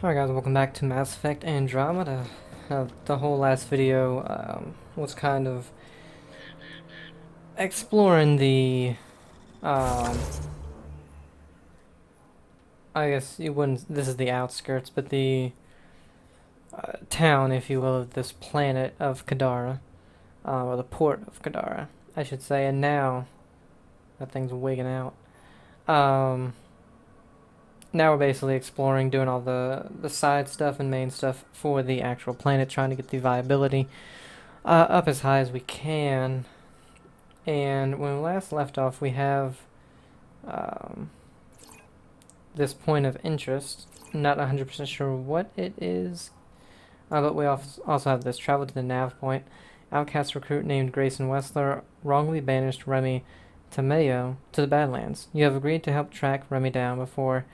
Alright guys, welcome back to Mass Effect Andromeda. The whole last video was kind of exploring the, I guess you wouldn't, this is the outskirts, but the town, if you will, of this planet of Kadara, or the port of Kadara, I should say, and now that thing's wigging out. Now we're basically exploring, doing all the side stuff and main stuff for the actual planet, trying to get the viability up as high as we can. And when we last left off, we have um, this point of interest. Not 100% sure what it is, but we also have this. Travel to the nav point. Outcast recruit named Grayson Wessler wrongly banished Remy Tamayo to the Badlands. You have agreed to help track Remy down before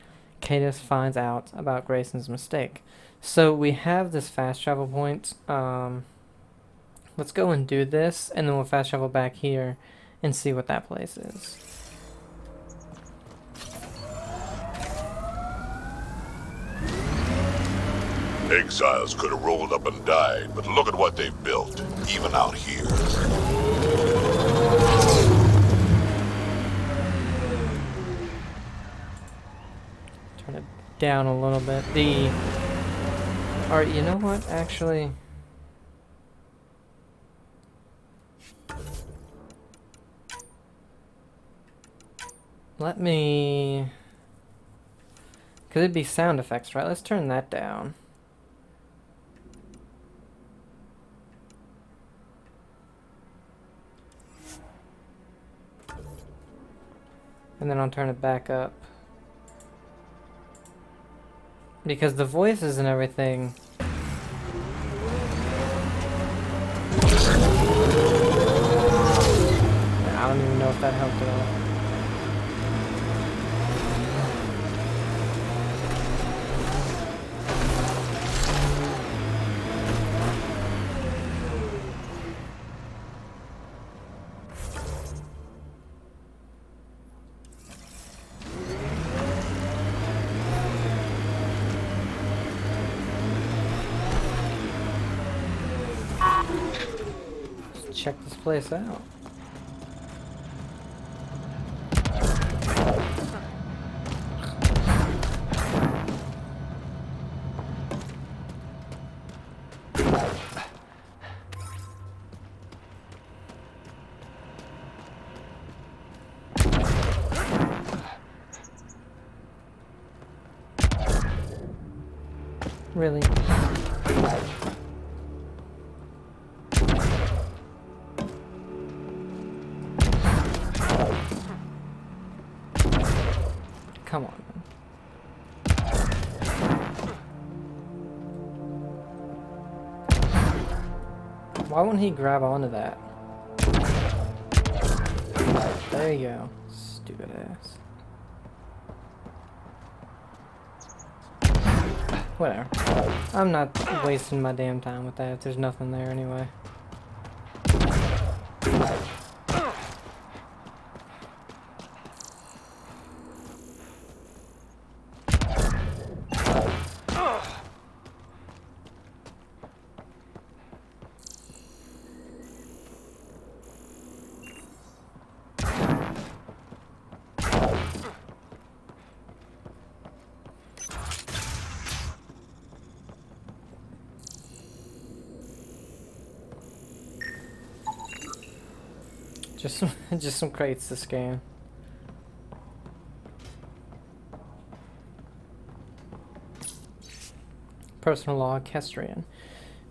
Cadis finds out about Grayson's mistake. So we have this fast travel point. Let's go and do this, and then we'll fast travel back here and see what that place is. Exiles could have rolled up and died, but look at what they've built, even out here. Turn it down a little bit. Alright, you know what, actually... Let me... Because it'd be sound effects, right? Let's turn that down. And then I'll turn it back up. Because the voices and everything... I don't even know if that helped at all. Check this place out. Really? Come on, man. Why wouldn't he grab onto that? There you go. Stupid ass. Whatever. I'm not wasting my damn time with that if there's nothing there anyway. Just some crates to scan. Personal log, Kestrian.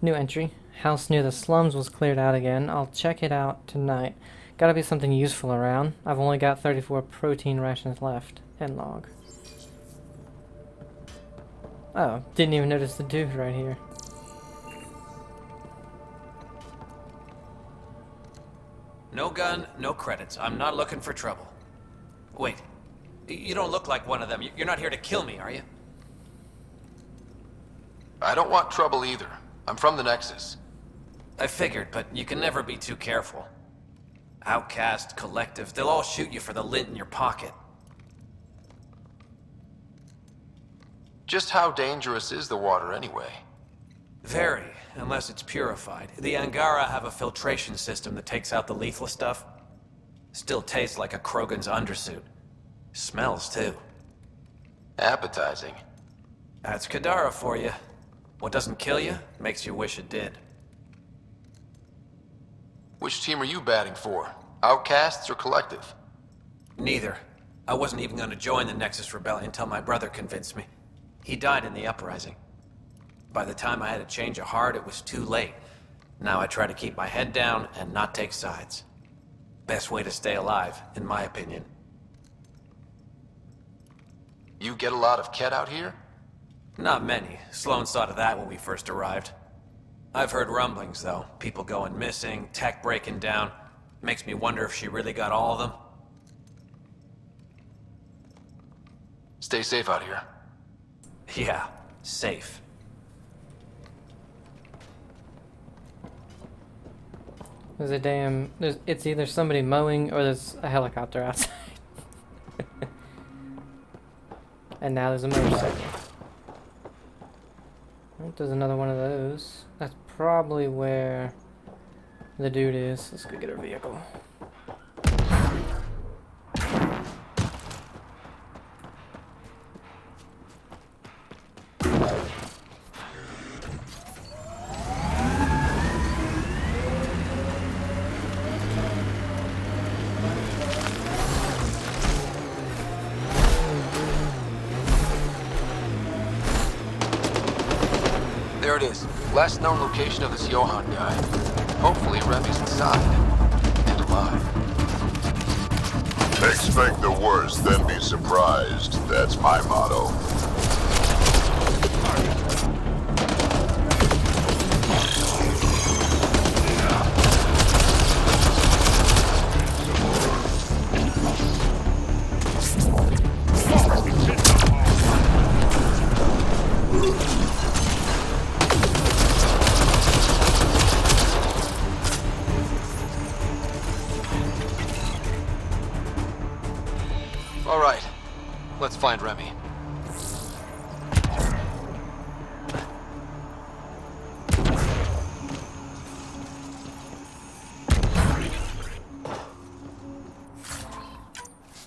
New entry. House near the slums was cleared out again. I'll check it out tonight. Gotta be something useful around. I've only got 34 protein rations left. End log. Oh, didn't even notice the dude right here. No gun, no credits. I'm not looking for trouble. Wait, you don't look like one of them. You're not here to kill me, are you? I don't want trouble either. I'm from the Nexus. I figured, but you can never be too careful. Outcast, Collective, they'll all shoot you for the lint in your pocket. Just how dangerous is the water anyway? Very, unless it's purified. The Angara have a filtration system that takes out the lethal stuff. Still tastes like a Krogan's undersuit. Smells too. Appetizing. That's Kadara for you. What doesn't kill you, makes you wish it did. Which team are you batting for? Outcasts or Collective? Neither. I wasn't even going to join the Nexus Rebellion until my brother convinced me. He died in the uprising. By the time I had a change of heart, it was too late. Now I try to keep my head down and not take sides. Best way to stay alive, in my opinion. You get a lot of Ket out here? Not many. Sloan saw to that when we first arrived. I've heard rumblings, though. People going missing, tech breaking down. Makes me wonder if she really got all of them. Stay safe out here. Yeah, safe. There's a damn... it's either somebody mowing or there's a helicopter outside. And now there's a motorcycle. Oh, there's another one of those. That's probably where the dude is. Let's go get our vehicle. There it is. Last known location of this Johann guy. Hopefully Remy's inside. And alive. Expect the worst, then be surprised. That's my motto. All right. Let's find Remy.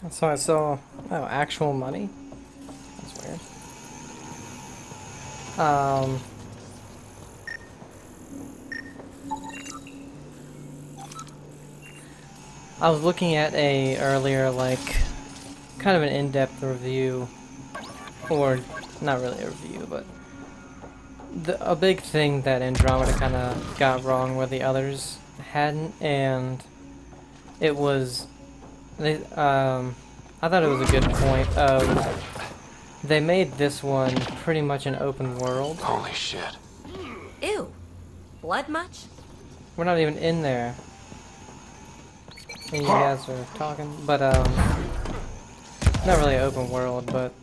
So I saw... oh, actual money? That's weird. I was looking at a earlier, like, kind of an in-depth review, or not really a review, but a big thing that Andromeda kind of got wrong where the others hadn't, and it was... I thought it was a good point of they made this one pretty much an open world. Holy shit. Ew. Blood much? We're not even in there. And you guys are talking, but not really an open world, but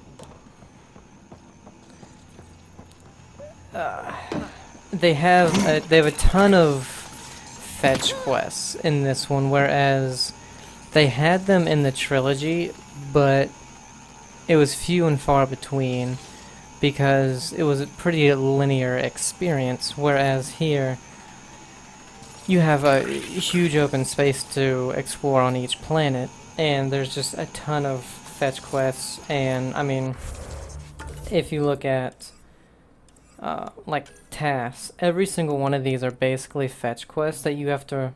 they have a ton of fetch quests in this one, whereas they had them in the trilogy, but it was few and far between because it was a pretty linear experience, whereas here you have a huge open space to explore on each planet, and there's just a ton of fetch quests. And I mean, if you look at like tasks, every single one of these are basically fetch quests that you have to,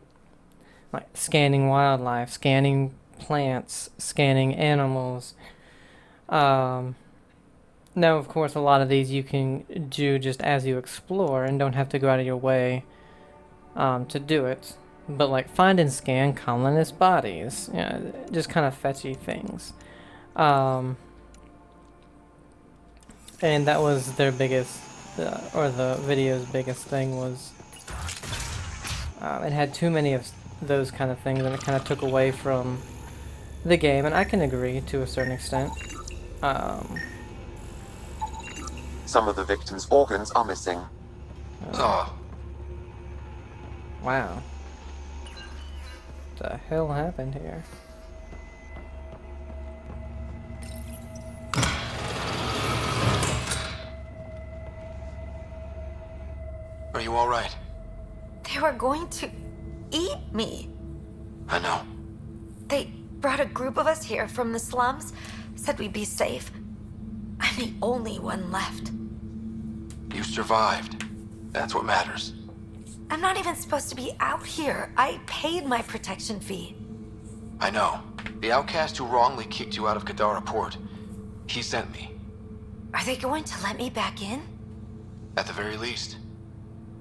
like, scanning wildlife, scanning plants, scanning animals. Now, of course, a lot of these you can do just as you explore and don't have to go out of your way to do it. But, like, find and scan colonist bodies, you know, just kind of fetchy things. And that was their biggest, or the video's biggest thing was, it had too many of those kind of things, and it kind of took away from the game, and I can agree to a certain extent. Some of the victims' organs are missing. Oh, Wow. What the hell happened here? Are you alright? They were going to eat me. I know. They brought a group of us here from the slums, said we'd be safe. I'm the only one left. You survived. That's what matters. I'm not even supposed to be out here. I paid my protection fee. I know. The outcast who wrongly kicked you out of Kadara port. He sent me. Are they going to let me back in? At the very least.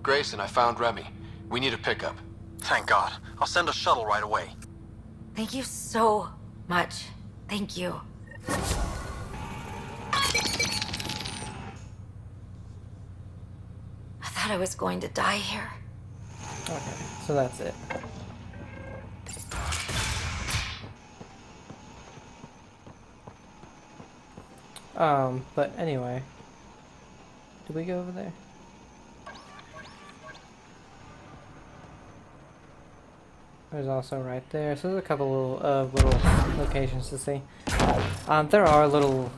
Grayson, I found Remy. We need a pickup. Thank God. I'll send a shuttle right away. Thank you so much. Thank you. I thought I was going to die here. Okay, so that's it. But anyway, did we go over there? There's also right there. So there's a couple little locations to see. There are a little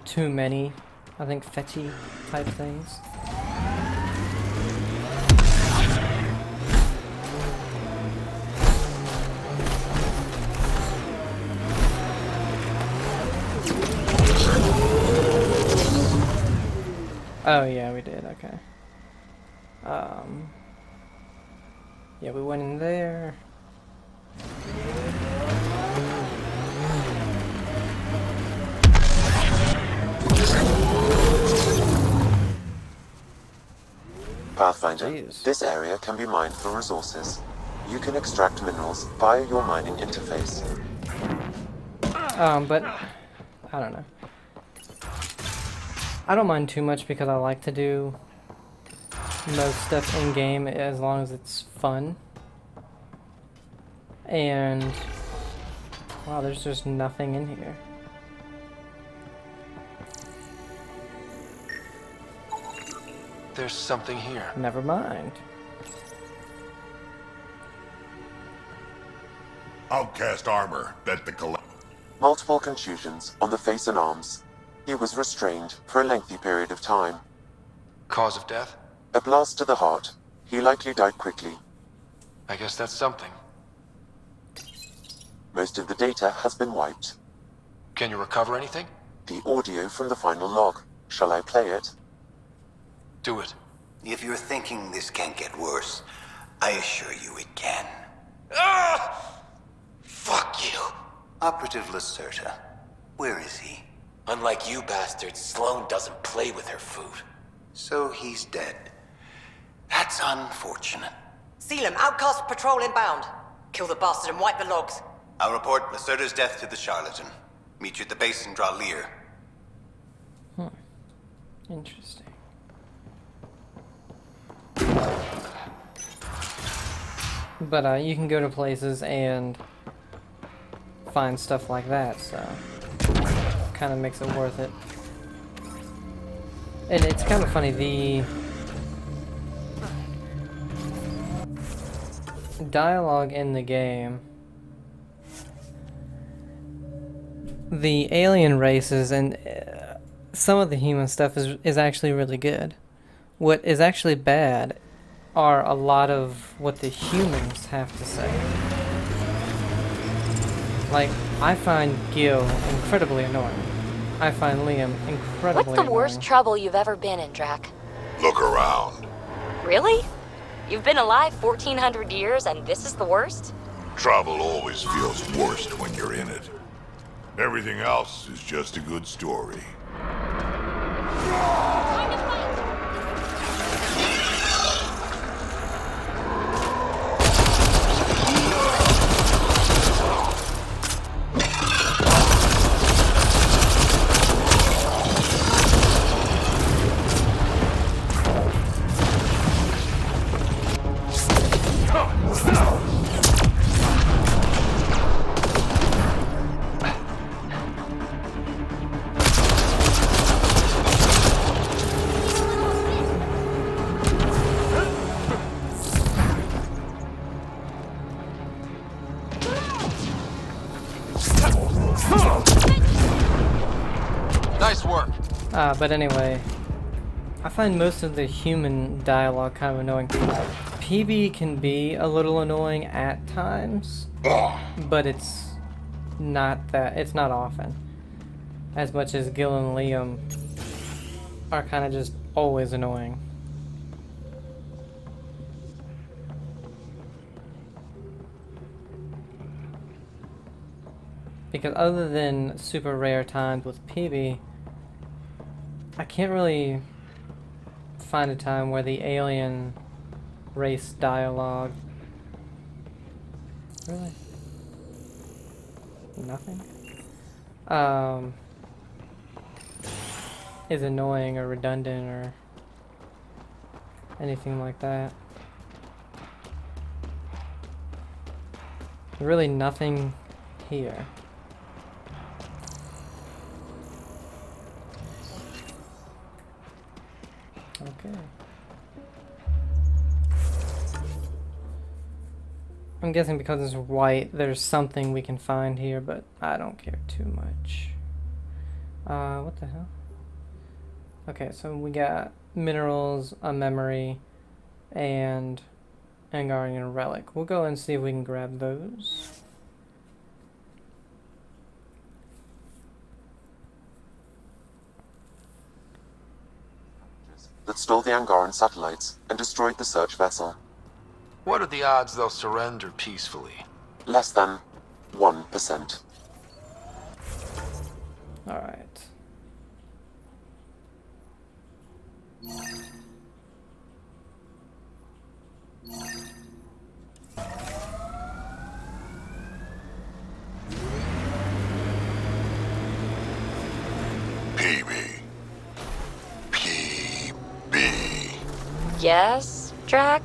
too many, I think, fetchy type things. Oh yeah, we did. Okay. Yeah, we went in there. Pathfinder, Jeez. this area can be mined for resources. You can extract minerals via your mining interface. But I don't know. I don't mind too much because I like to do most stuff in game as long as it's fun. And wow, there's just nothing in here. There's something here. Never mind. Outcast armor. Bet the Multiple contusions on the face and arms. He was restrained for a lengthy period of time. Cause of death? A blast to the heart. He likely died quickly. I guess that's something. Most of the data has been wiped. Can you recover anything? The audio from the final log. Shall I play it? Do it. If you're thinking this can't get worse, I assure you it can. Fuck you. Operative Lacerta, where is he? Unlike you bastards, Sloane doesn't play with her food. So he's dead. That's unfortunate. Seal him. Outcast patrol inbound. Kill the bastard and wipe the logs. I'll report Lacerta's death to the charlatan. Meet you at the base and draw Lear. Interesting. But you can go to places and find stuff like that, so kind of makes it worth it. And it's kind of funny, the dialogue in the game, the alien races and some of the human stuff is actually really good. What is actually bad are a lot of what the humans have to say. Like, I find Gil incredibly annoying. I find Liam incredibly What's the worst annoying. trouble you've ever been in, Drac? Look around. Really? You've been alive 1,400 years and this is the worst? Trouble always feels worst when you're in it. Everything else is just a good story. Nice work. But anyway, I find most of the human dialogue kind of annoying. PB can be a little annoying at times, but it's not often. As much as Gil and Liam are kind of just always annoying. Because other than super rare times with PB, I can't really find a time where the alien race dialogue... Really? Nothing? Is annoying or redundant or anything like that. Really nothing here. Okay. I'm guessing because it's white, there's something we can find here, but I don't care too much. What the hell? Okay, so we got minerals, a memory, and Angarian relic. We'll go and see if we can grab those. That stole the Angaran satellites and destroyed the search vessel. What are the odds they'll surrender peacefully? Less than 1%. Alright. PB. PB. Yes, Drac?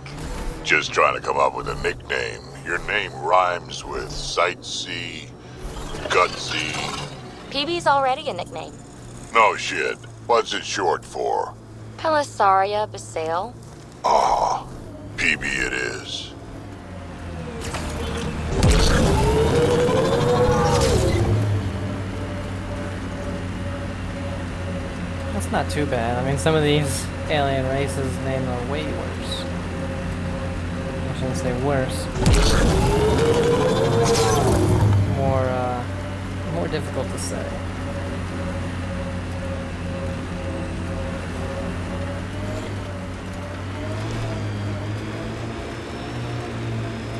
Just trying to come up with a nickname. Your name rhymes with sightsee, gutsy. PB's already a nickname. No shit. What's it short for? Pelisaria Basale. Ah, PB it is. That's not too bad. I mean, some of these alien races' names are way worse. I shouldn't say worse. More difficult to say.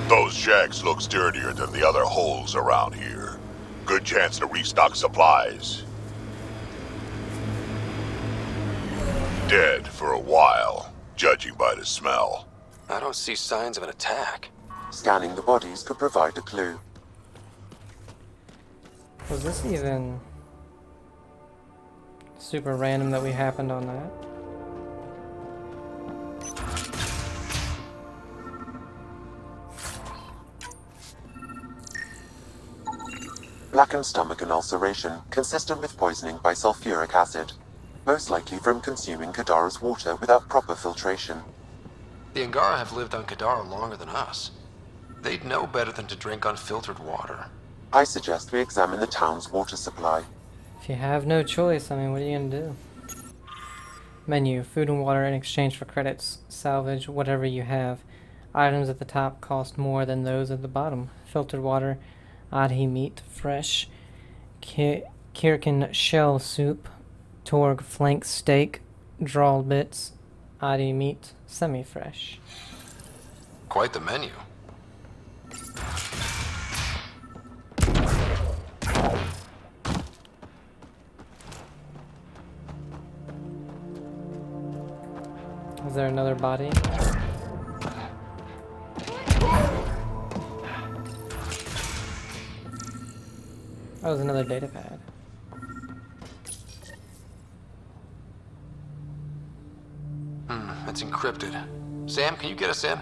Those shacks look sturdier than the other holes around here. Good chance to restock supplies. Dead for a while, judging by the smell. I don't see signs of an attack. Scanning the bodies could provide a clue. Was this even super random that we happened on that? Blackened stomach and ulceration, consistent with poisoning by sulfuric acid. Most likely from consuming Kadara's water without proper filtration. The Angara have lived on Kadara longer than us. They'd know better than to drink unfiltered water. I suggest we examine the town's water supply. If you have no choice, I mean, what are you gonna do? Menu, food and water in exchange for credits. Salvage whatever you have. Items at the top cost more than those at the bottom. Filtered water, adhi meat, fresh. Kirkin shell soup. Torg flank steak. Drawled bits. Adhi meat, semi-fresh. Quite the menu. Is there another body? Oh, there's another data pad. It's encrypted. Sam, can you get us in?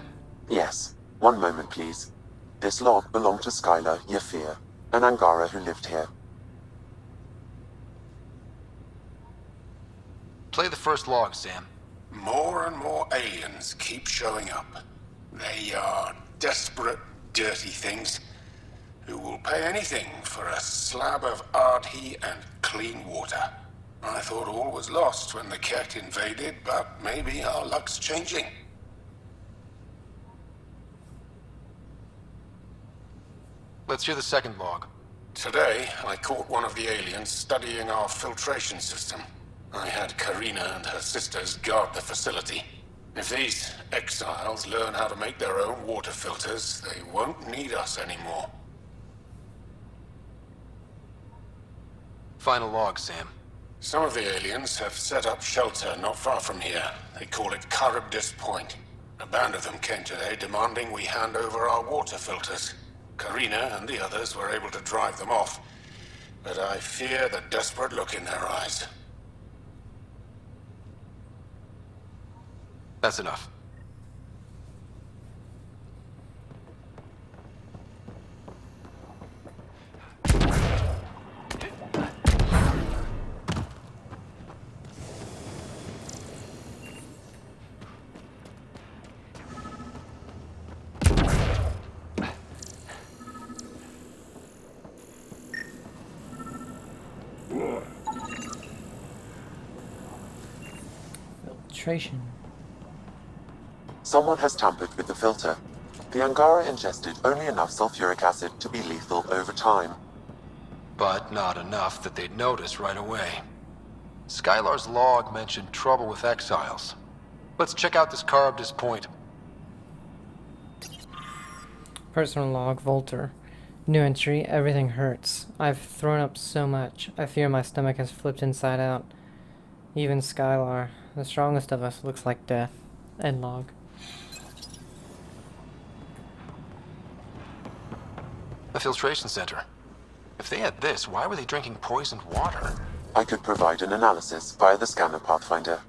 Yes. One moment, please. This log belonged to Skylar Yafir, an Angara who lived here. Play the first log, Sam. More and more aliens keep showing up. They are desperate, dirty things who will pay anything for a slab of Ardhi and clean water. I thought all was lost when the Ket invaded, but maybe our luck's changing. Let's hear the second log. Today, I caught one of the aliens studying our filtration system. I had Karina and her sisters guard the facility. If these exiles learn how to make their own water filters, they won't need us anymore. Final log, Sam. Some of the aliens have set up shelter not far from here. They call it Charybdis Point. A band of them came today demanding we hand over our water filters. Karina and the others were able to drive them off, but I fear the desperate look in their eyes. That's enough. Filtration. Someone has tampered with the filter. The Angara ingested only enough sulfuric acid to be lethal over time. But not enough that they'd notice right away. Skylar's log mentioned trouble with exiles. Let's check out this Charybdis Point. Personal log, Volter. New entry, everything hurts. I've thrown up so much. I fear my stomach has flipped inside out. Even Skylar, the strongest of us, looks like death. End log. A filtration center. If they had this, why were they drinking poisoned water? I could provide an analysis via the scanner pathfinder.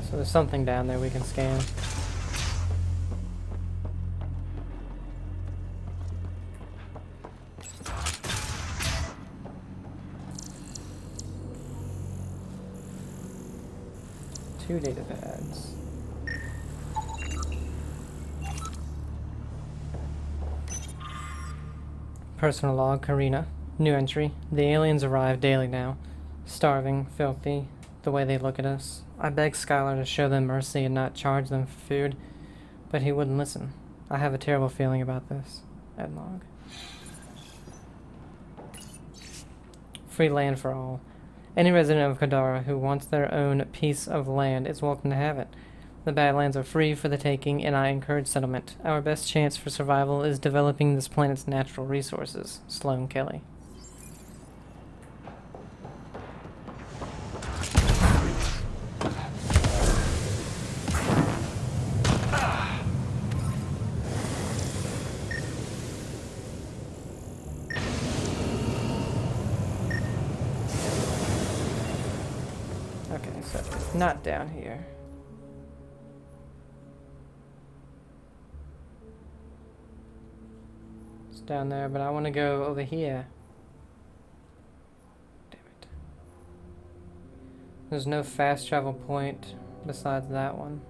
So there's something down there we can scan. Two data pads. Personal log, Karina. New entry. The aliens arrive daily now. Starving, filthy, the way they look at us. I begged Skylar to show them mercy and not charge them for food, but he wouldn't listen. I have a terrible feeling about this. End log. Free land for all. Any resident of Kadara who wants their own piece of land is welcome to have it. The Badlands are free for the taking, and I encourage settlement. Our best chance for survival is developing this planet's natural resources. Sloan Kelly. Okay, so it's not down here. It's down there, but I want to go over here. Damn it. There's no fast travel point besides that one.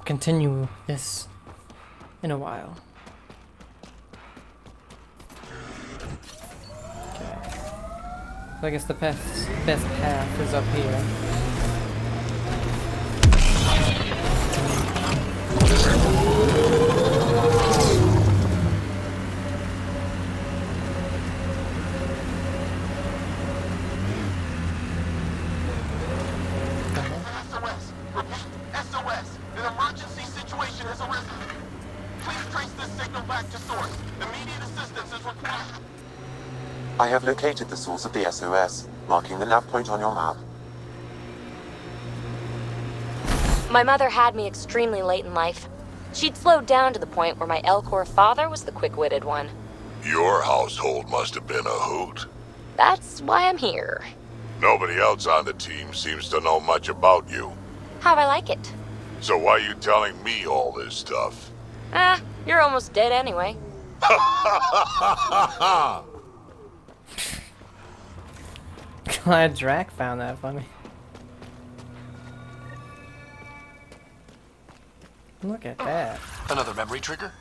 Continue this in a while. Okay. So I guess the best path is up here. I have located the source of the SOS, marking the nav point on your map. My mother had me extremely late in life. She'd slowed down to the point where my Elcor father was the quick-witted one. Your household must have been a hoot. That's why I'm here. Nobody else on the team seems to know much about you. How'd I like it? So why you telling me all this stuff? You're almost dead anyway. Glad Drac found that funny. Look at that. Another memory trigger?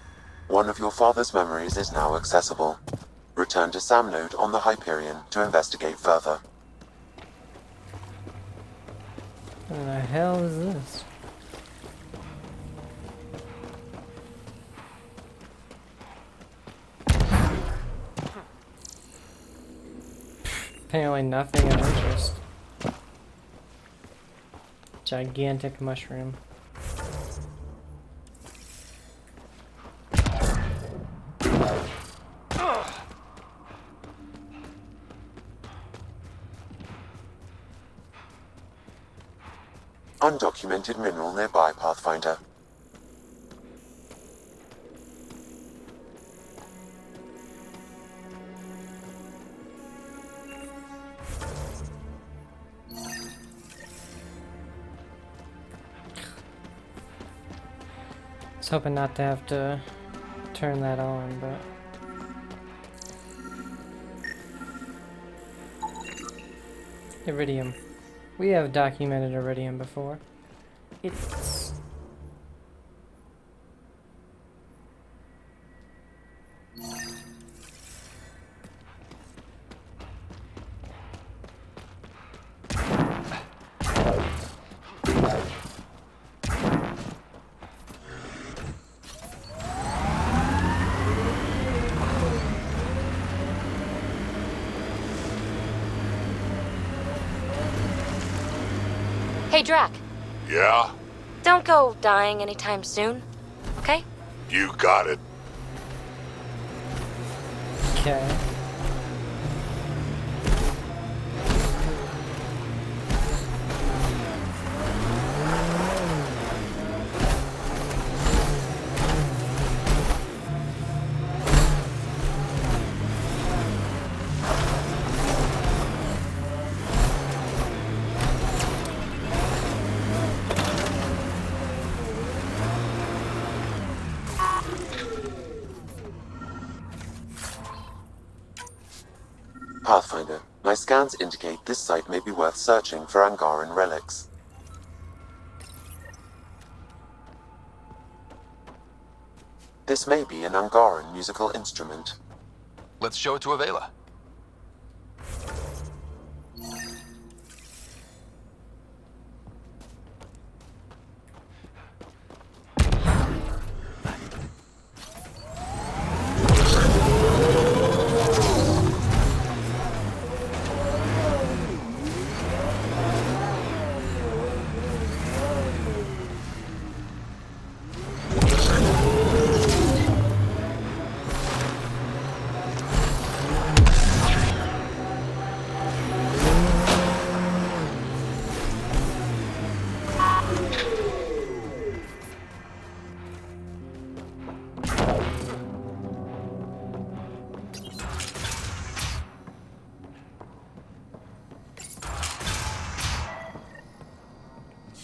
One of your father's memories is now accessible. Return to Sam Node on the Hyperion to investigate further. What the hell is this? Apparently nothing of interest. Gigantic mushroom. Undocumented mineral nearby, Pathfinder. I was hoping not to have to turn that on, but... Iridium. We have documented iridium before. It's... Hey, Drac. Yeah? Don't go dying anytime soon, okay? You got it. Okay. Pathfinder, my scans indicate this site may be worth searching for Angaran relics. This may be an Angaran musical instrument. Let's show it to Avela.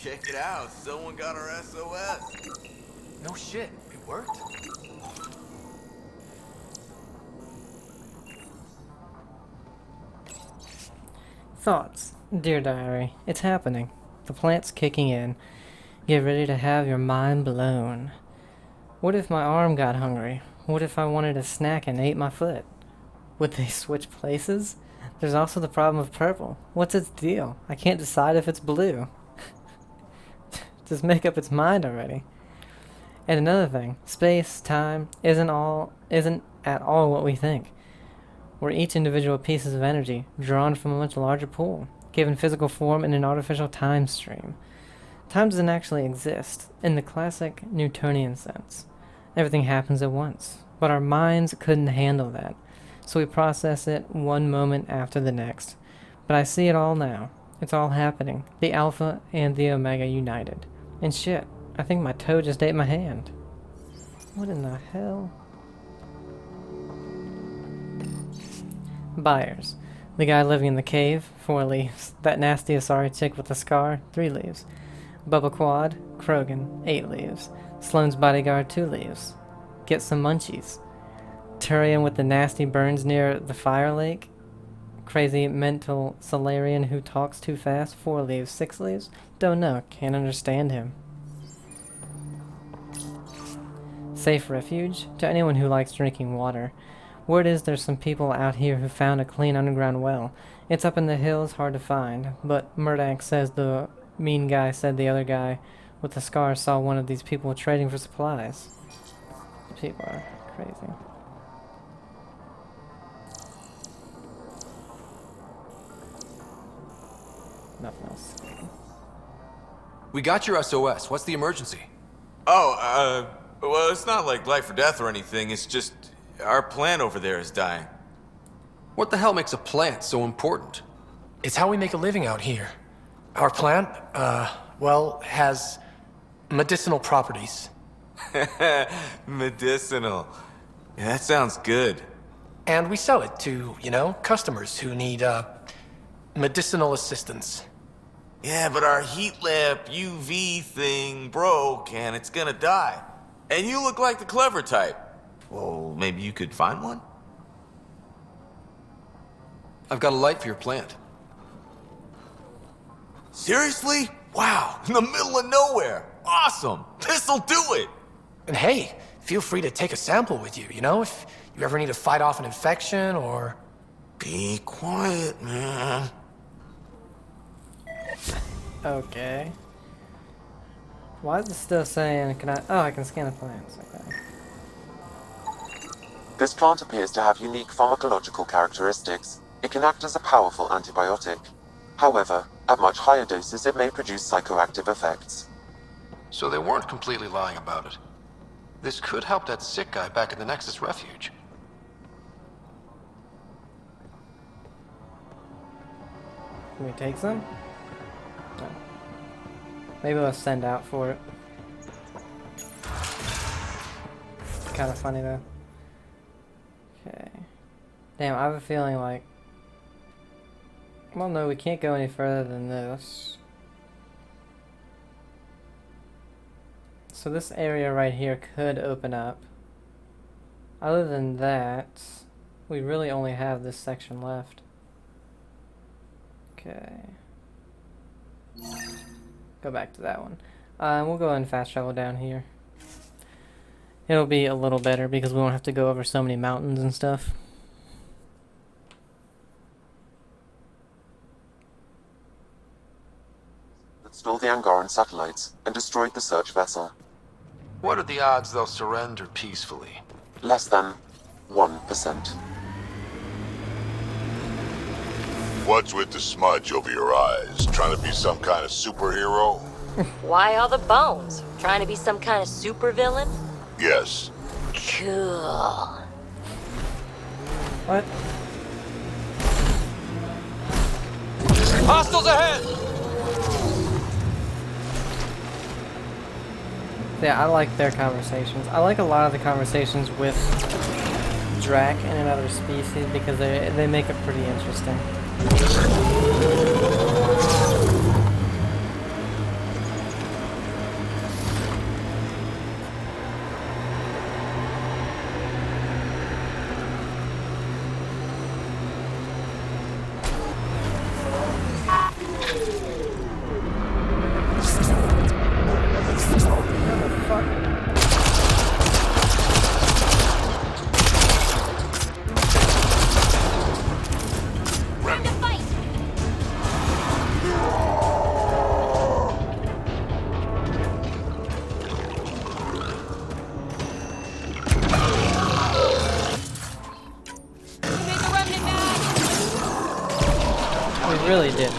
Check it out, someone got our SOS. No shit, it worked. Thoughts. Dear Diary, it's happening. The plant's kicking in. Get ready to have your mind blown. What if my arm got hungry? What if I wanted a snack and ate my foot? Would they switch places? There's also the problem of purple. What's its deal? I can't decide if it's blue. Just make up its mind already. And another thing, space, time, isn't at all what we think. We're each individual pieces of energy, drawn from a much larger pool, given physical form in an artificial time stream. Time doesn't actually exist, in the classic Newtonian sense. Everything happens at once, but our minds couldn't handle that, so we process it one moment after the next. But I see it all now. It's all happening. The Alpha and the Omega united. And shit, I think my toe just ate my hand. What in the hell? Buyers. The guy living in the cave, 4 leaves. That nasty Asari chick with the scar, 3 leaves. Bubba Quad, Krogan, 8 leaves. Sloane's Bodyguard, 2 leaves. Get some munchies. Turian with the nasty burns near the fire lake. Crazy mental Solarian who talks too fast, 4 leaves. 6 leaves? Don't know, can't understand him. Safe refuge? To anyone who likes drinking water. Word is there's some people out here who found a clean underground well. It's up in the hills, hard to find, but Murdoch says the mean guy said the other guy with the scar saw one of these people trading for supplies. People are crazy. Nothing else. We got your SOS. What's the emergency? Oh, well, it's not like life or death or anything. It's just our plant over there is dying. What the hell makes a plant so important? It's how we make a living out here. Our plant, well, has medicinal properties. Medicinal. Yeah, that sounds good. And we sell it to, customers who need, medicinal assistance. Yeah, but our heat lamp UV thing broke and it's gonna die. And you look like the clever type. Well, maybe you could find one? I've got a light for your plant. Seriously? Wow, in the middle of nowhere. Awesome. This'll do it. And hey, feel free to take a sample with you, if you ever need to fight off an infection or... Be quiet, man. Okay. Why is it still saying, I can scan the plants, okay. This plant appears to have unique pharmacological characteristics. It can act as a powerful antibiotic. However, at much higher doses it may produce psychoactive effects. So they weren't completely lying about it. This could help that sick guy back in the Nexus refuge. Can we take some? No. Maybe we'll send out for it. Kind of funny though. Okay. Damn, I have a feeling like... Well, no, we can't go any further than this. So this area right here could open up. Other than that, we really only have this section left. Okay. Go back to that one. We'll go ahead and fast travel down here. It'll be a little better because we won't have to go over so many mountains and stuff. Stole the Angaran satellites and destroyed the search vessel. What are the odds they'll surrender peacefully? Less than 1%. What's with the smudge over your eyes? Trying to be some kind of superhero? Why all the bones? Trying to be some kind of supervillain? Yes. Cool. What? Hostiles ahead! Yeah, I like their conversations. I like a lot of the conversations with Drac and another species because they make it pretty interesting. Really did.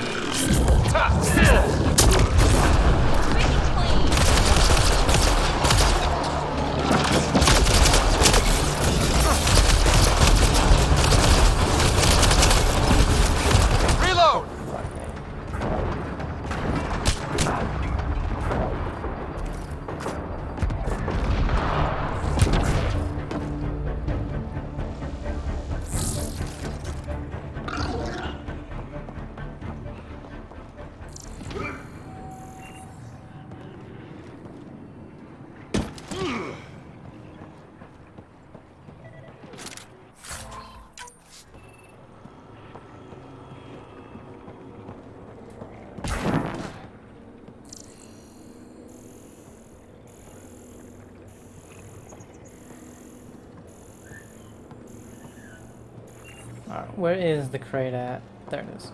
Reload! Where is the crate at? There it is.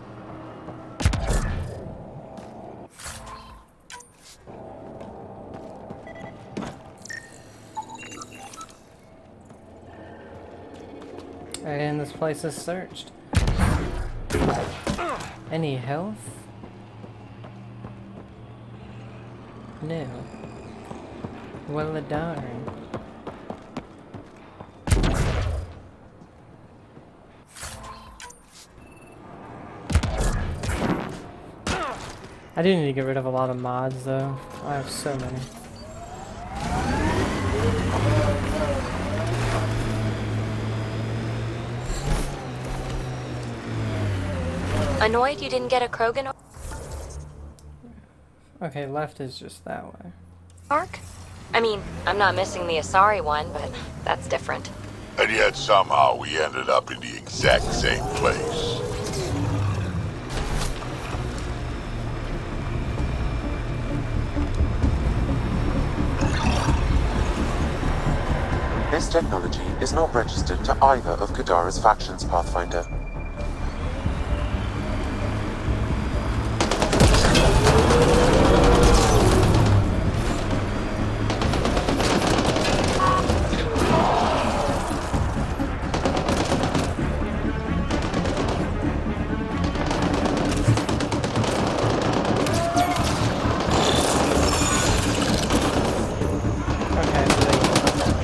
And this place is searched. Any health? No. Well, darn. I do need to get rid of a lot of mods though. I have so many. Annoyed you didn't get a Krogan Okay, left is just that way. arc? I mean, I'm not missing the Asari one, but that's different. And yet somehow we ended up in the exact same place. This technology is not registered to either of Kadara's factions, Pathfinder.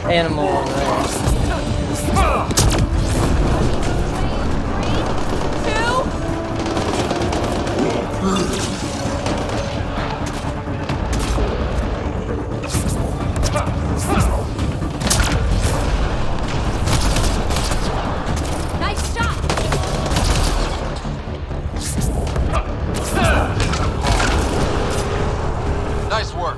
Animal over there. Nice shot! Nice work.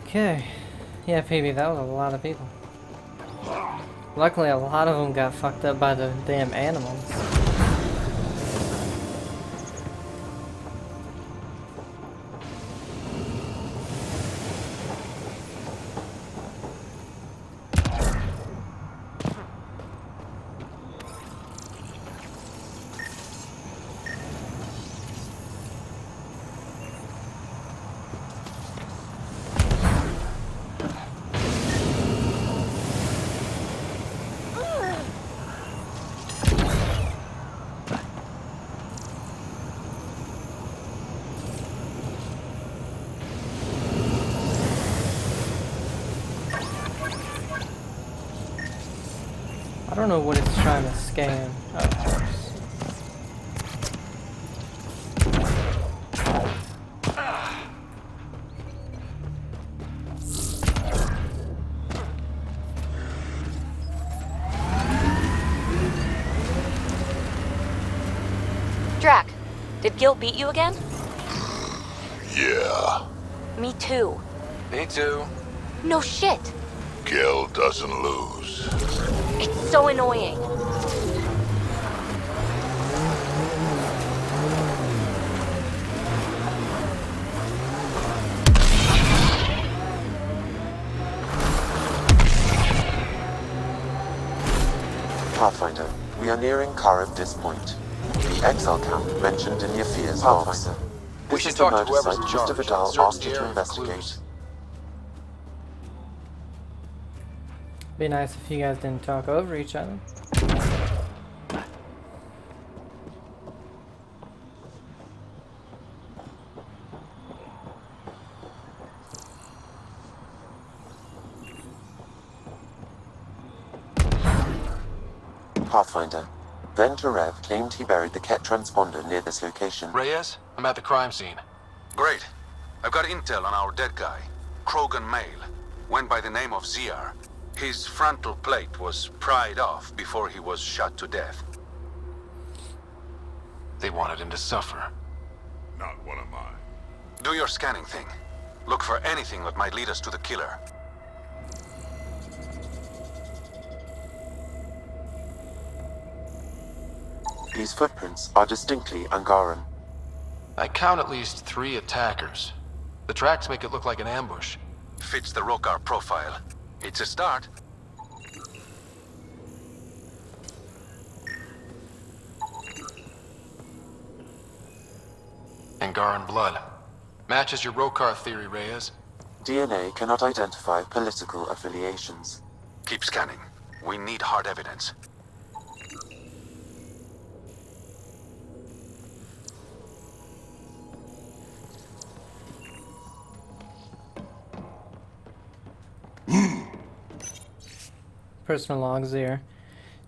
Okay. Yeah, Phoebe, that was a lot of people. Luckily, a lot of them got fucked up by the damn animals. I don't know what it's trying to scan. Oh, of course. Drac, did Gil beat you again? Yeah. Me too. Me too. No shit. Gil doesn't lose. It's so annoying. Pathfinder, we are nearing Karabdis Point, the exile camp mentioned in Yafir's logs. We This should is the talk to murder whoever's site in Mr. charge. Vidal Search asked the you to area for investigate. clues. Be nice if you guys didn't talk over each other. Pathfinder. Then Tarev claimed he buried the Ket transponder near this location. Reyes, I'm at the crime scene. Great. I've got intel on our dead guy. Krogan male. Went by the name of Ziar. His frontal plate was pried off before he was shot to death. They wanted him to suffer. Not one of mine. Do your scanning thing. Look for anything that might lead us to the killer. These footprints are distinctly Angaran. I count at least 3 attackers. The tracks make it look like an ambush. Fits the Rokar profile. It's a start. Angaran blood. Matches your Rokar theory, Reyes. DNA cannot identify political affiliations. Keep scanning. We need hard evidence. Personal logs there.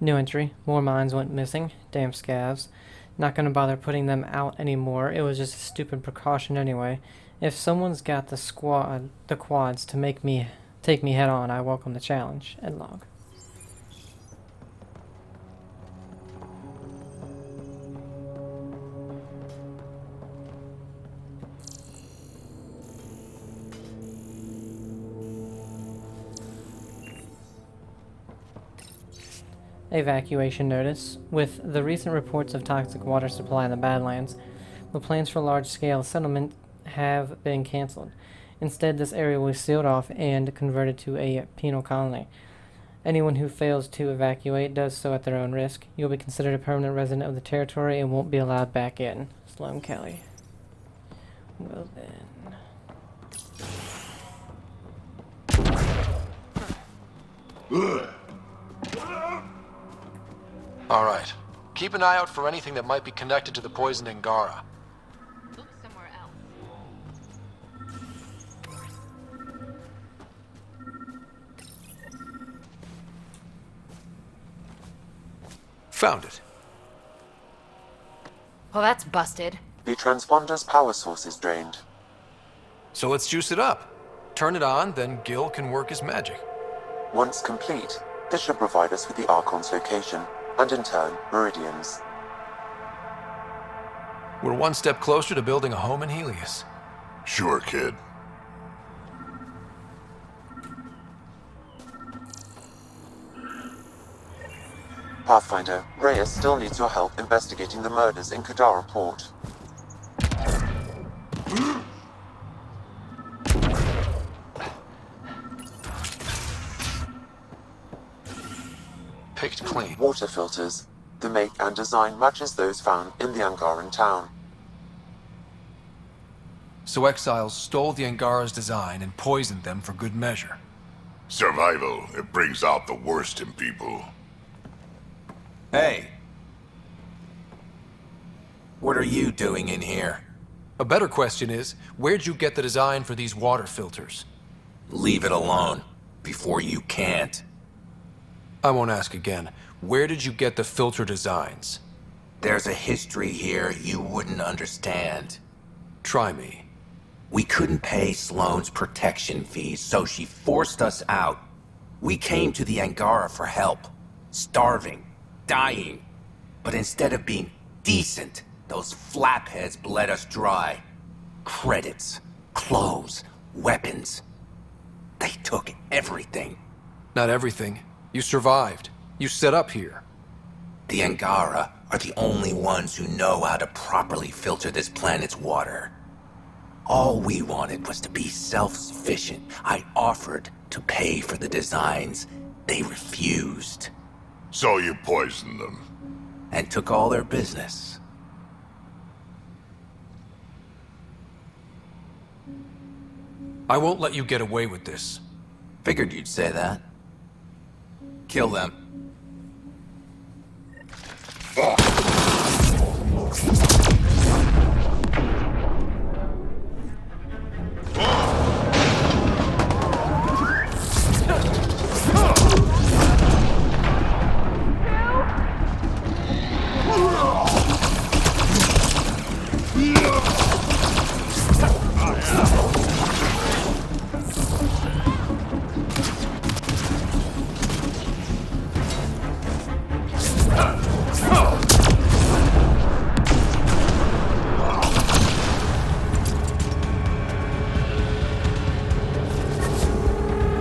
New entry. More mines went missing. Damn scavs. Not gonna bother putting them out anymore. It was just a stupid precaution anyway. If someone's got the quads to take me head on, I welcome the challenge. End log. Evacuation notice. With the recent reports of toxic water supply in the Badlands, the plans for large-scale settlement have been cancelled. Instead, this area was sealed off and converted to a penal colony. Anyone who fails to evacuate does so at their own risk. You'll be considered a permanent resident of the territory and won't be allowed back in. Sloan Kelly. Well then. All right. Keep an eye out for anything that might be connected to the poison Angara. Look somewhere else. Found it. Well, that's busted. The transponder's power source is drained. So let's juice it up. Turn it on, then Gil can work his magic. Once complete, this should provide us with the Archon's location, and in turn, Meridian's. We're one step closer to building a home in Helios. Sure, kid. Pathfinder, Reyes still needs your help investigating the murders in Kadara Port. Picked clean. Water filters. The make and design matches those found in the Angaran town. So exiles stole the Angara's design and poisoned them for good measure. Survival, it brings out the worst in people. Hey. What are you doing in here? A better question is, where'd you get the design for these water filters? Leave it alone, before you can't. I won't ask again. Where did you get the filter designs? There's a history here you wouldn't understand. Try me. We couldn't pay Sloane's protection fees, so she forced us out. We came to the Angara for help. Starving. Dying. But instead of being decent, those flapheads bled us dry. Credits. Clothes. Weapons. They took everything. Not everything. You survived. You set up here. The Angara are the only ones who know how to properly filter this planet's water. All we wanted was to be self-sufficient. I offered to pay for the designs. They refused. So you poisoned them. And took all their business. I won't let you get away with this. Figured you'd say that. Kill them.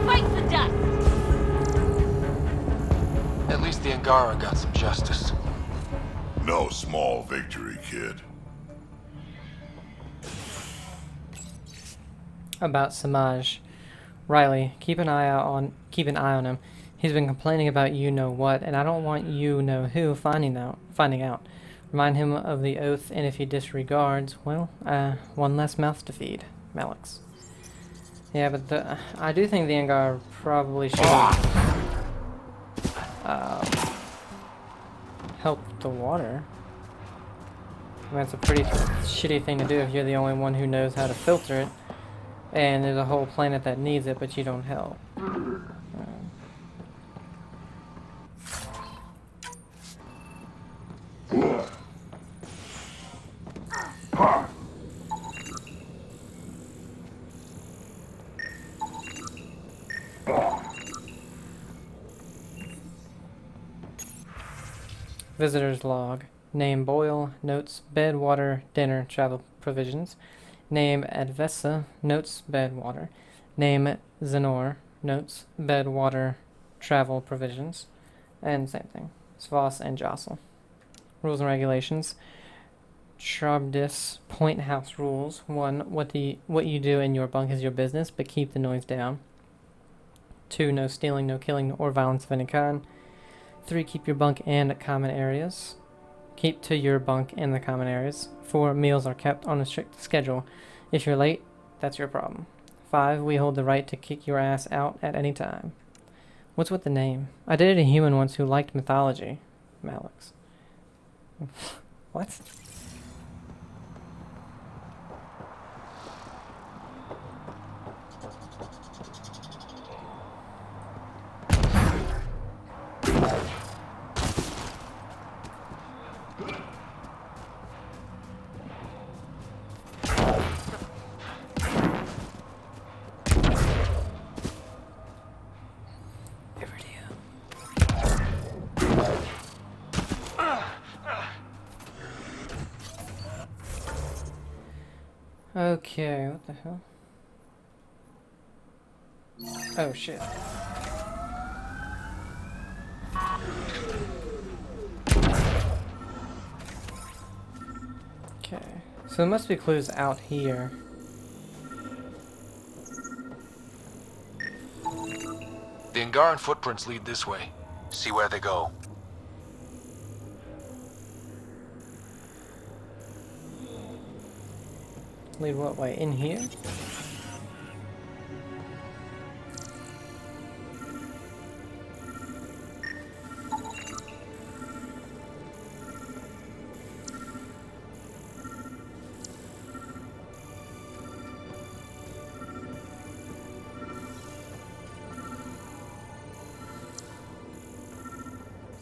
Fight the dust! At least the Angara got some justice. No small victory, kid. About Samaj. Riley, keep an eye on him. He's been complaining about you know what, and I don't want you know who finding out. Remind him of the oath, and if he disregards, well, one less mouth to feed. Malix. Yeah, but I do think the Angar probably should have helped the water. I mean, it's a pretty shitty thing to do if you're the only one who knows how to filter it, and there's a whole planet that needs it, but you don't help. Visitor's log. Name Boyle, notes, bed, water, dinner, travel provisions. Name Advesa, notes, bed, water. Name Zenor, notes, bed, water, travel provisions. And same thing. Svos and Jostle. Rules and regulations. Shrubdis Point House rules. 1. What you do in your bunk is your business, but keep the noise down. 2. No stealing, no killing, or violence of any kind. 3. Keep your bunk and common areas. Keep to your bunk and the common areas. 4. Meals are kept on a strict schedule. If you're late, that's your problem. 5. We hold the right to kick your ass out at any time. What's with the name? I dated a human once who liked mythology. Malix. What? Okay, what the hell? Oh shit. Okay, so there must be clues out here. The Angaran footprints lead this way. See where they go. Lead what way? In here?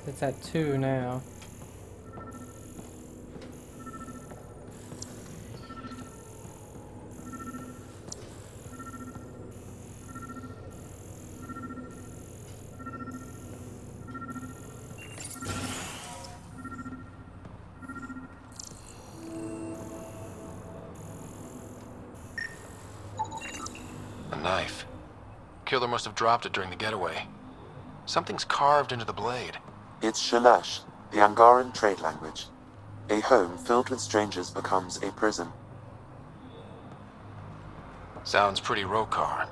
It's at 2 now. A knife. Killer must have dropped it during the getaway. Something's carved into the blade. It's Shalash, the Angaran trade language. A home filled with strangers becomes a prison. Sounds pretty Rokar.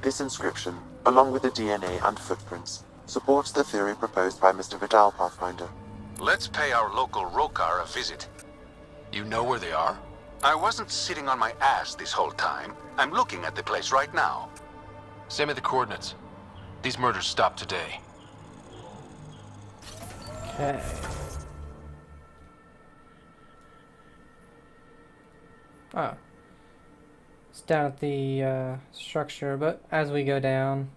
This inscription, along with the DNA and footprints, supports the theory proposed by Mr. Vidal, Pathfinder. Let's pay our local Rokar a visit. You know where they are? I wasn't sitting on my ass this whole time. I'm looking at the place right now. Send me the coordinates. These murders stopped today. Okay. Oh. It's down at the structure, but as we go down,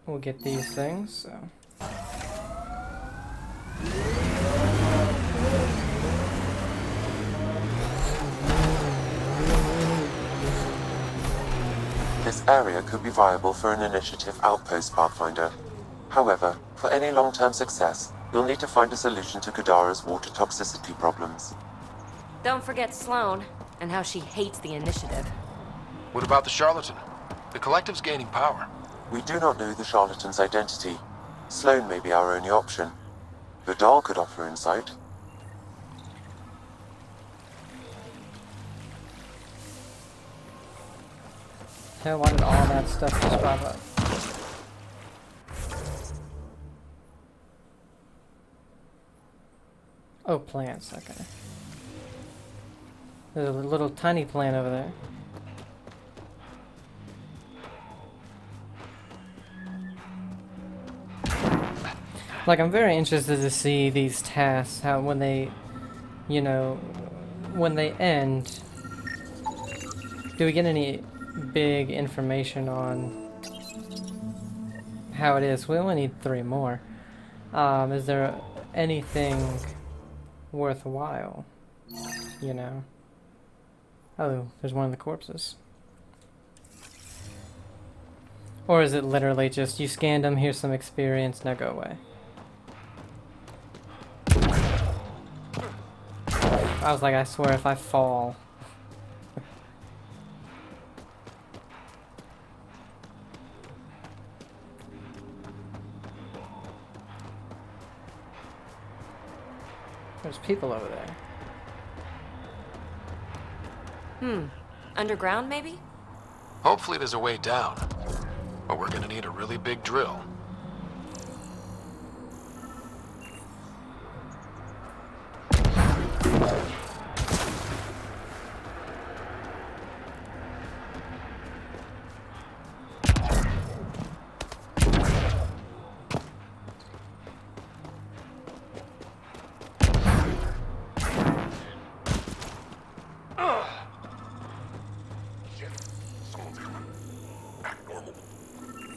we'll get these things, so. This area could be viable for an initiative outpost, Pathfinder. However, for any long-term success, you'll need to find a solution to Kadara's water toxicity problems. Don't forget Sloane, and how she hates the initiative. What about the charlatan? The collective's gaining power. We do not know the charlatan's identity. Sloane may be our only option. Vidal could offer insight. Hell, why did all that stuff just pop up? Oh, plants, okay. There's a little tiny plant over there. Like, I'm very interested to see these tasks, how when they, you know, when they end, do we get any big information on how it is? We only need 3 more. Is there anything worthwhile, you know? Oh, there's one of the corpses. Or is it literally just, you scanned them, here's some experience, now go away? I was like, I swear if I fall. There's people over there. Underground, maybe? Hopefully there's a way down. But we're gonna need a really big drill.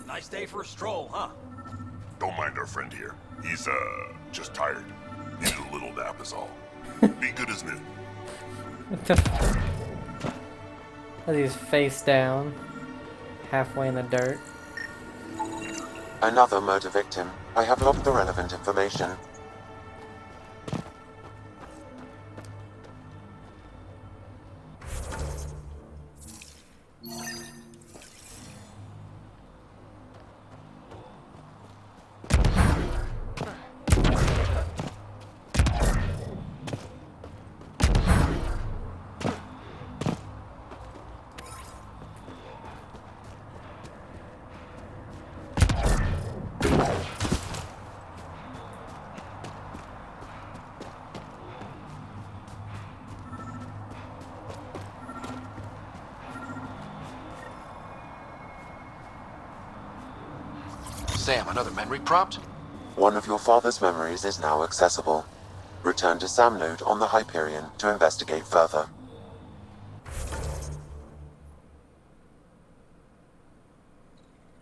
Nice day for a stroll, huh? Don't mind our friend here. He's, just tired. Needed a little nap is all. Be good as new. What the f- As he's face down, halfway in the dirt. Another murder victim. I have logged the relevant information. Sam, another memory prompt? One of your father's memories is now accessible. Return to Sam node on the Hyperion to investigate further.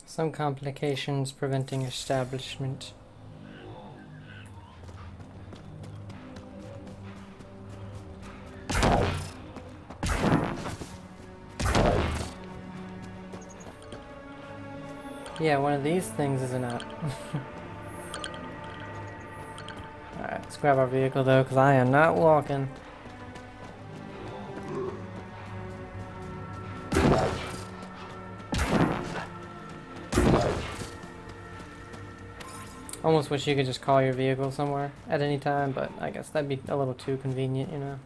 Some complications preventing establishment. Yeah, one of these things isn't up. Alright, let's grab our vehicle though, because I am not walking. Almost wish you could just call your vehicle somewhere at any time, but I guess that'd be a little too convenient, you know.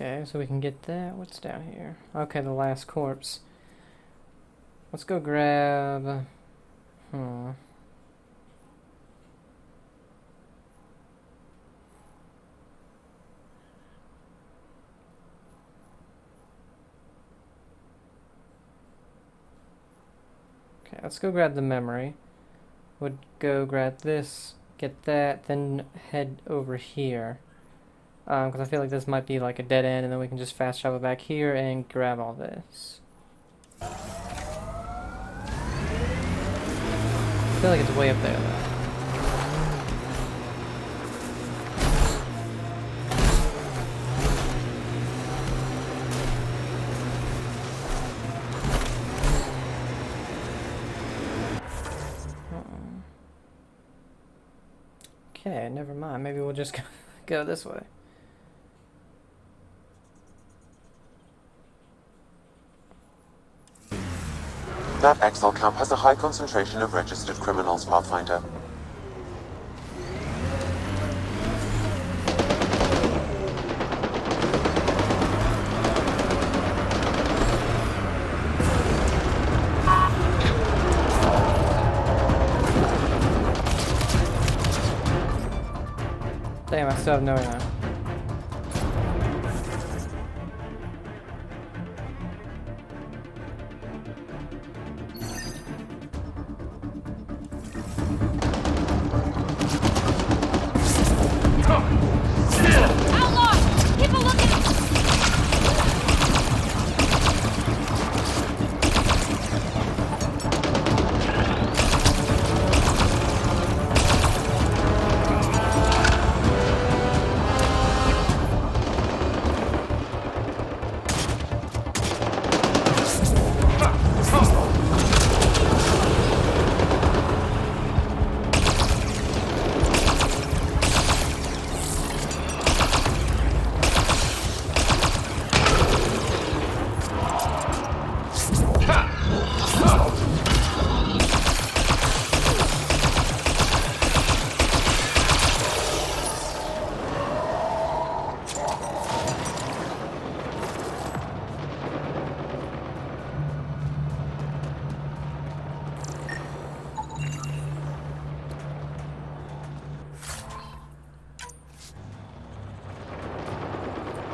Okay, so we can get that. What's down here? Okay, the last corpse. Let's go grab... Hmm. Okay, let's go grab the memory. Would go grab this, get that, then head over here. Because I feel like this might be like a dead end, and then we can just fast travel back here and grab all this. I feel like it's way up there, though. Okay, never mind. Maybe we'll just go this way. That exile camp has a high concentration of registered criminals, Pathfinder. Damn, I still have no ammo.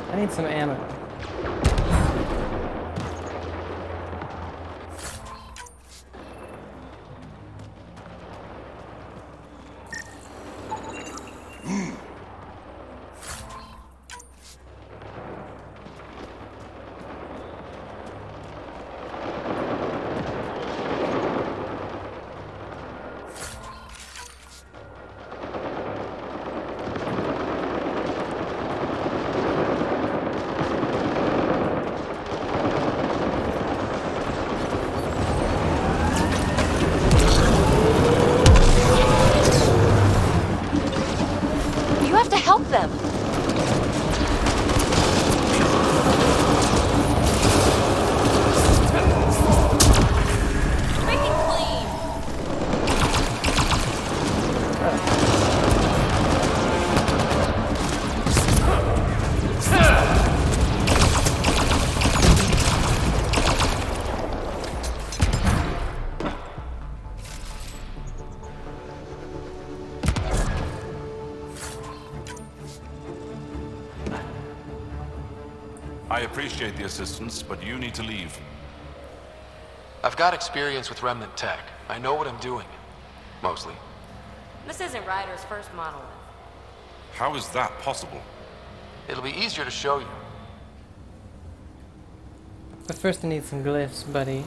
I need some ammo. Help them! I appreciate the assistance, but you need to leave. I've got experience with Remnant tech. I know what I'm doing. Mostly. This isn't Ryder's first monolith. How is that possible? It'll be easier to show you. But first I need some glyphs, buddy.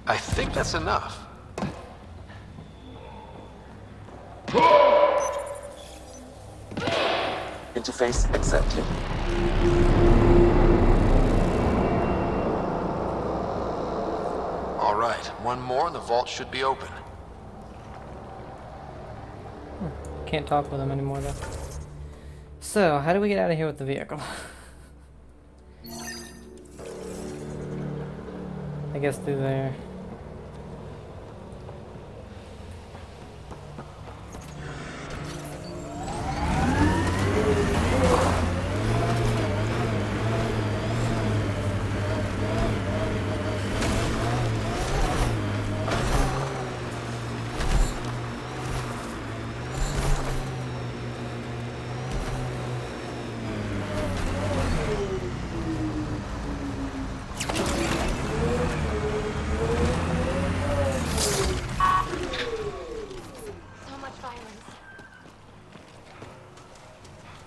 I think that's enough. Interface accepted. All right, one more and the vault should be open. Can't talk with him anymore though. So, how do we get out of here with the vehicle? I guess through there.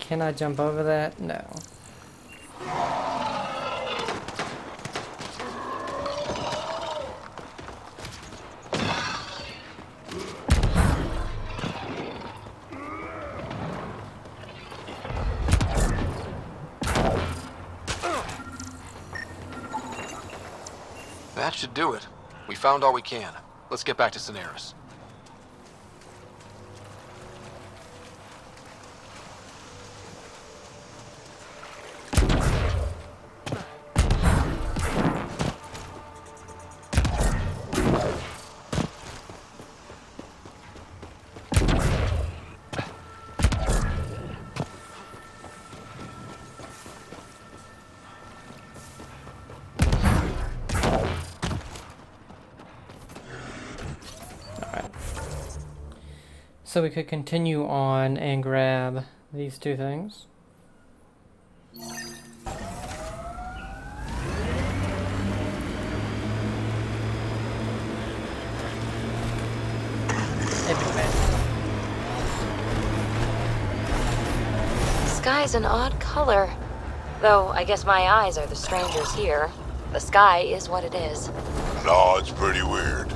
Can I jump over that? No. That should do it. We found all we can. Let's get back to Cineris. So we could continue on and grab these two things. Sky's an odd color. Though, I guess my eyes are the strangers here. The sky is what it is. No, it's pretty weird.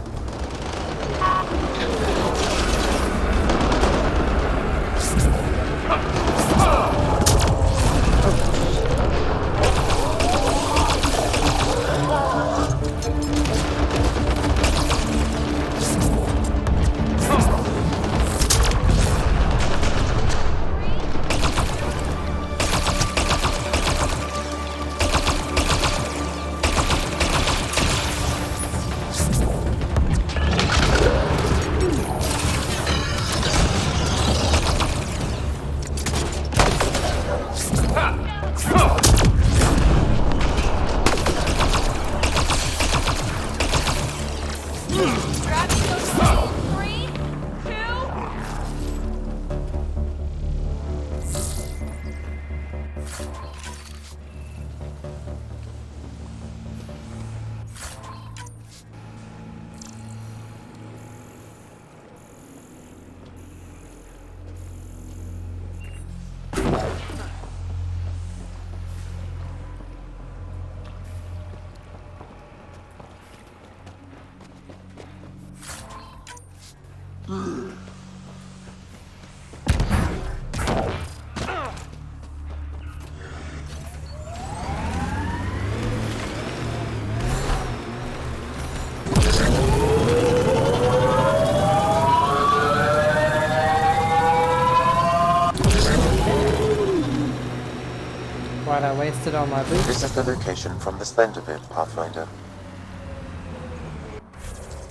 I wasted all my boots. This is the location from the Slenderbit, Pathfinder.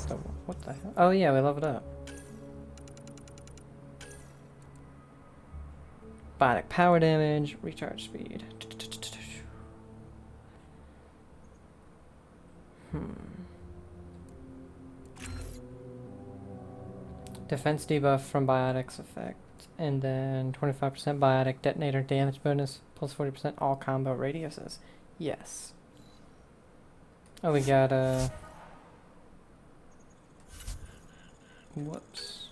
So, what the hell? Oh yeah, we leveled up. Bionic power damage, recharge speed. Defense debuff from biotics effect. And then 25% biotic detonator damage bonus, plus 40% all combo radiuses. Yes. Oh, we got whoops.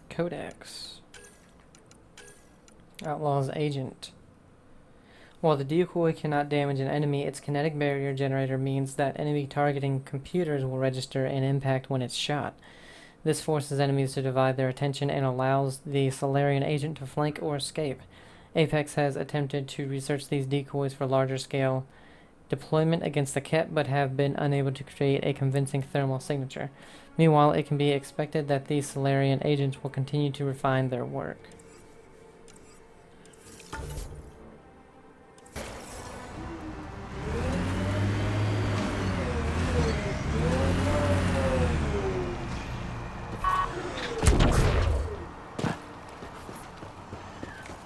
Codex. Outlaw's agent. While the decoy cannot damage an enemy, its kinetic barrier generator means that enemy targeting computers will register an impact when it's shot. This forces enemies to divide their attention and allows the Solarian agent to flank or escape. Apex has attempted to research these decoys for larger scale deployment against the Kett, but have been unable to create a convincing thermal signature. Meanwhile, it can be expected that these Solarian agents will continue to refine their work.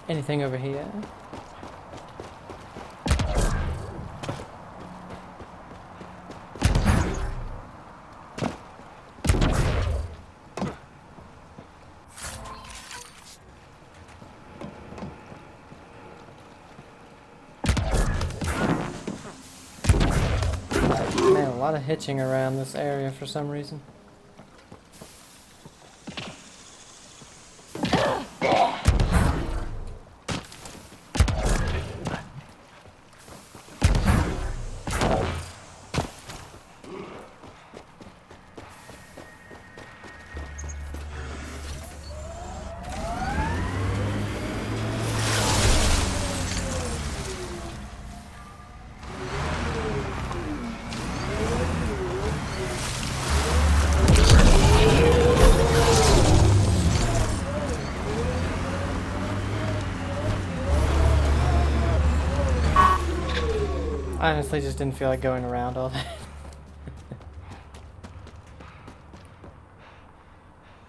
Anything over here? Man, a lot of hitching around this area for some reason. I honestly just didn't feel like going around all that.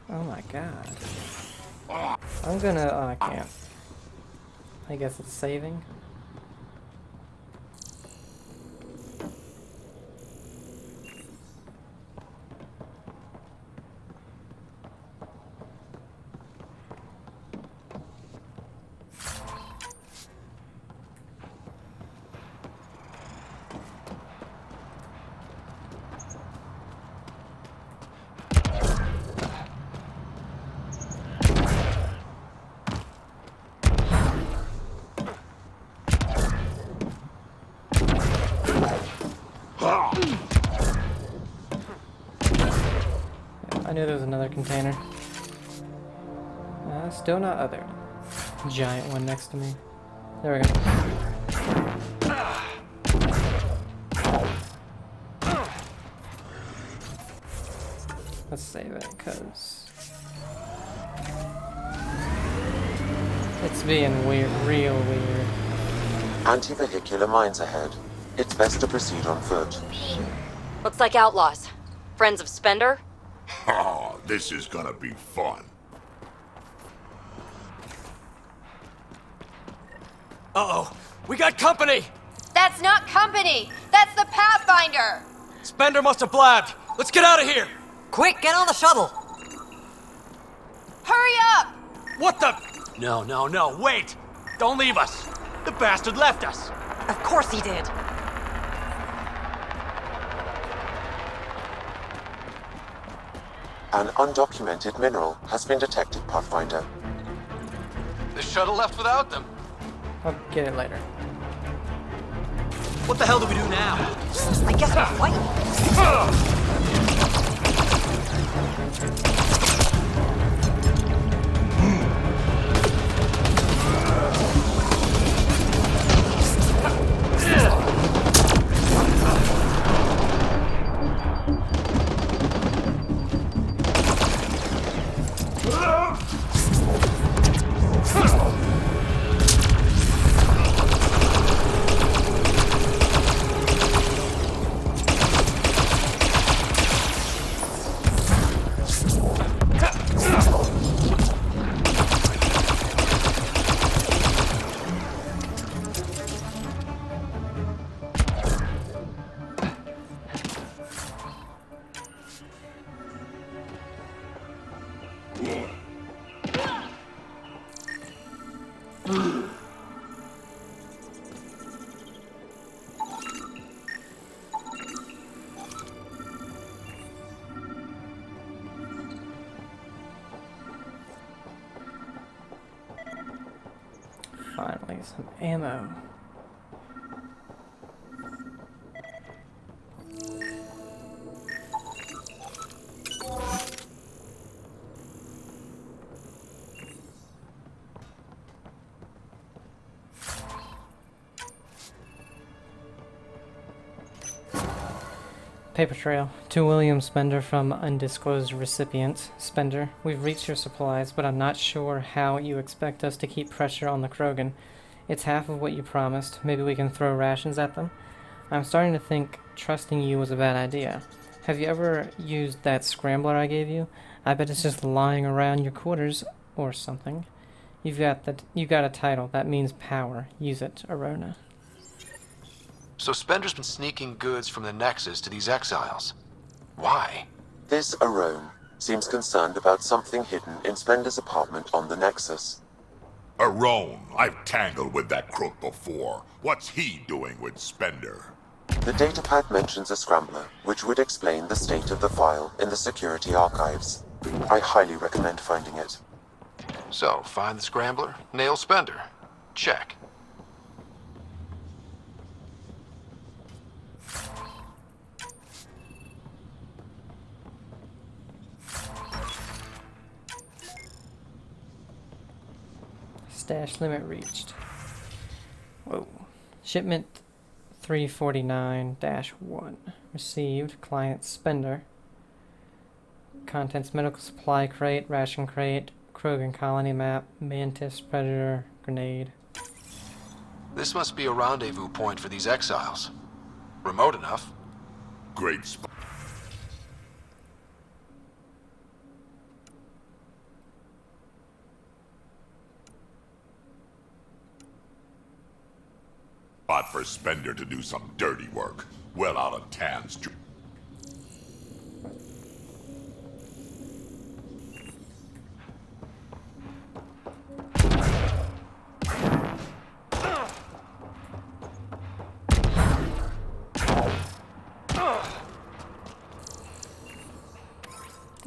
Oh my god. I'm gonna... oh, I can't. I guess it's saving. I knew there was another container. Still not other. Giant one next to me. There we go. Let's save it, because it's being weird, real weird. Anti-vehicular mines ahead. It's best to proceed on foot. Looks like outlaws. Friends of Spender? Oh, this is gonna be fun. Uh-oh, we got company! That's not company! That's the Pathfinder! Spender must have blabbed. Let's get out of here! Quick, get on the shuttle! Hurry up! What the? No, wait! Don't leave us! The bastard left us! Of course he did. An undocumented mineral has been detected, Pathfinder. The shuttle left without them. I'll get it later. What the hell do we do now? I guess we're fighting. Finally, some ammo. Paper trail. To William Spender from undisclosed recipient. Spender, we've reached your supplies, but I'm not sure how you expect us to keep pressure on the Krogan. It's half of what you promised. Maybe we can throw rations at them? I'm starting to think trusting you was a bad idea. Have you ever used that scrambler I gave you? I bet it's just lying around your quarters or something. You got a title. That means power. Use it, Arona. So Spender's been sneaking goods from the Nexus to these exiles. Why? This Arone seems concerned about something hidden in Spender's apartment on the Nexus. Arone, I've tangled with that crook before. What's he doing with Spender? The datapad mentions a scrambler, which would explain the state of the file in the security archives. I highly recommend finding it. So, find the scrambler, nail Spender. Check. Stash limit reached. Whoa. Shipment 349-1. Received. Client Spender. Contents: medical supply crate, ration crate, Krogan colony map, mantis, predator, grenade. This must be a rendezvous point for these exiles. Remote enough. Great spot. Spot for Spender to do some dirty work. Well out of Tan's.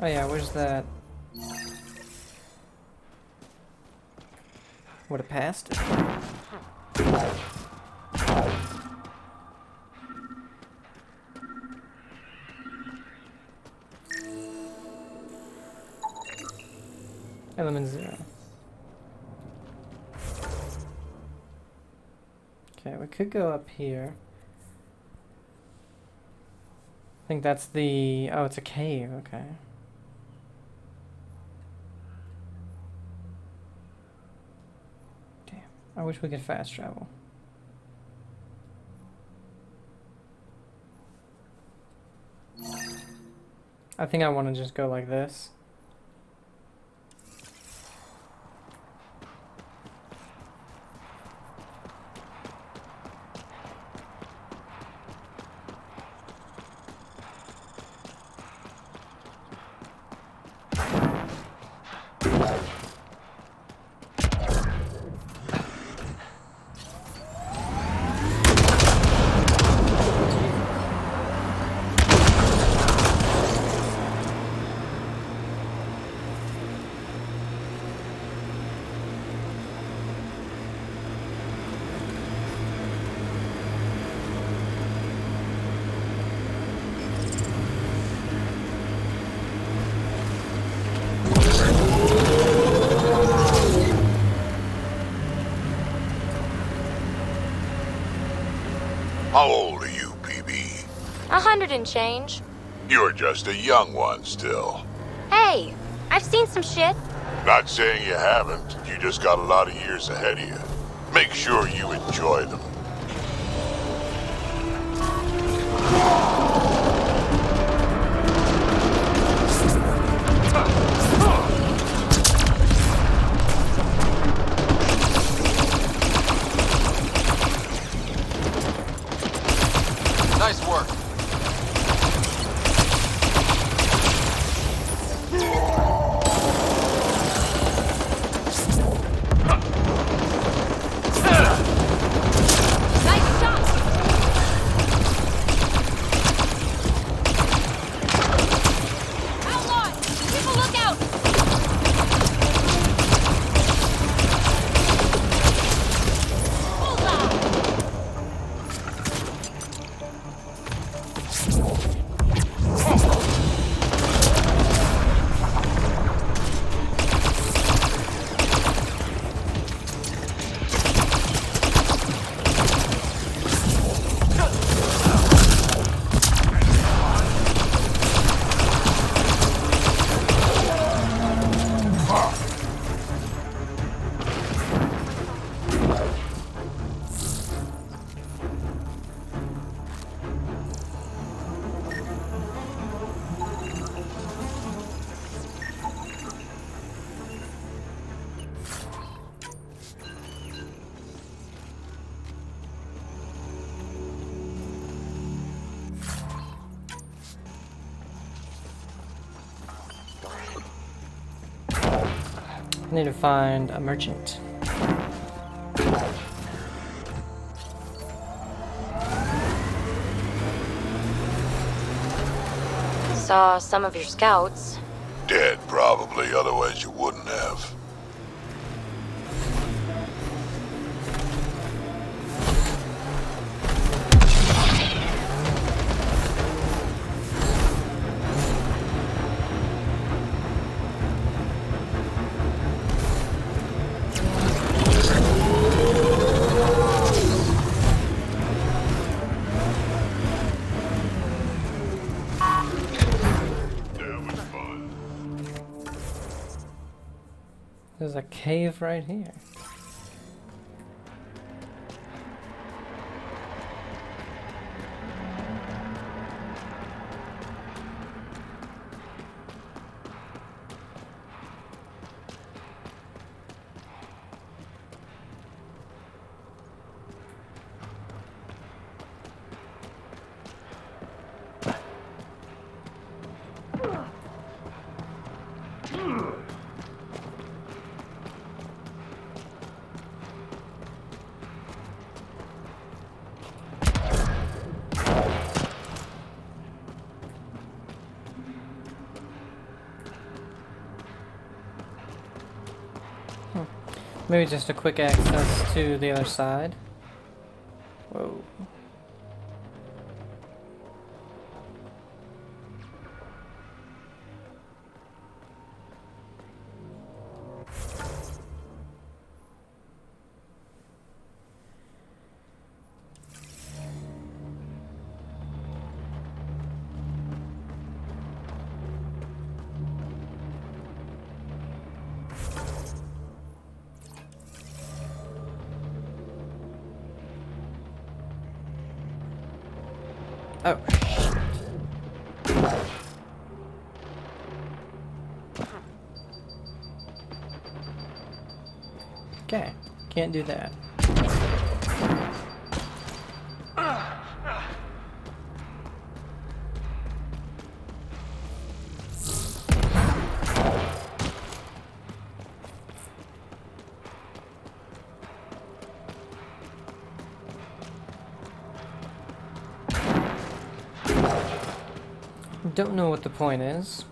Oh yeah, where's that? Would have passed it. Element 0. Okay, we could go up here. I think that's the... oh, it's a cave, okay. Damn, I wish we could fast travel. I think I want to just go like this. How old are you, PB? 100 and change. You're just a young one still. Hey, I've seen some shit. Not saying you haven't. You just got a lot of years ahead of you. Make sure you enjoy them. Nice work. Nice shot! Outlaws! Keep a lookout! I need to find a merchant. Saw some of your scouts. Dead, probably, otherwise you wouldn't have. There's a cave right here. Maybe just a quick access to the other side. Whoa. Oh. Okay, can't do that. Don't know what the point is.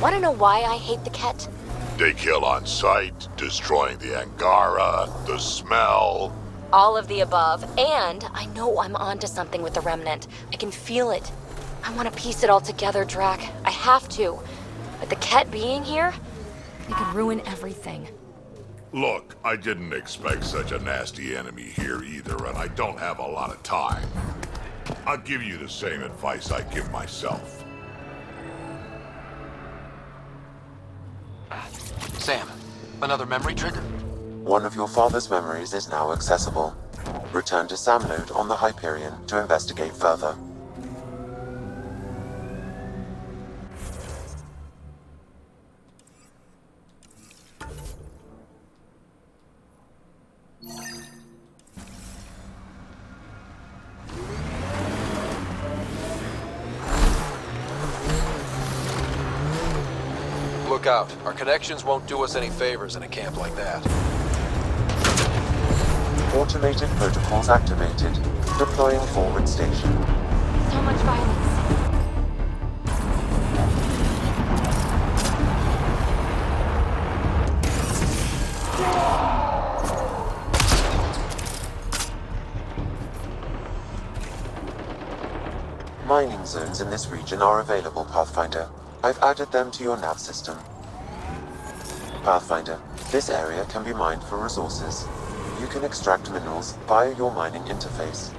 Want to know why I hate the Ket? They kill on sight, destroying the Angara, the smell. All of the above, and I know I'm onto something with the Remnant. I can feel it. I want to piece it all together, Drac. I have to. But the Ket being here, it could ruin everything. Look, I didn't expect such a nasty enemy here either, and I don't have a lot of time. I'll give you the same advice I give myself. Sam, another memory trigger? One of your father's memories is now accessible. Return to Sam Node on the Hyperion to investigate further. Look out. Our connections won't do us any favors in a camp like that. Automated protocols activated. Deploying forward station. So much violence. Mining zones in this region are available, Pathfinder. I've added them to your nav system. Pathfinder, this area can be mined for resources. You can extract minerals via your mining interface.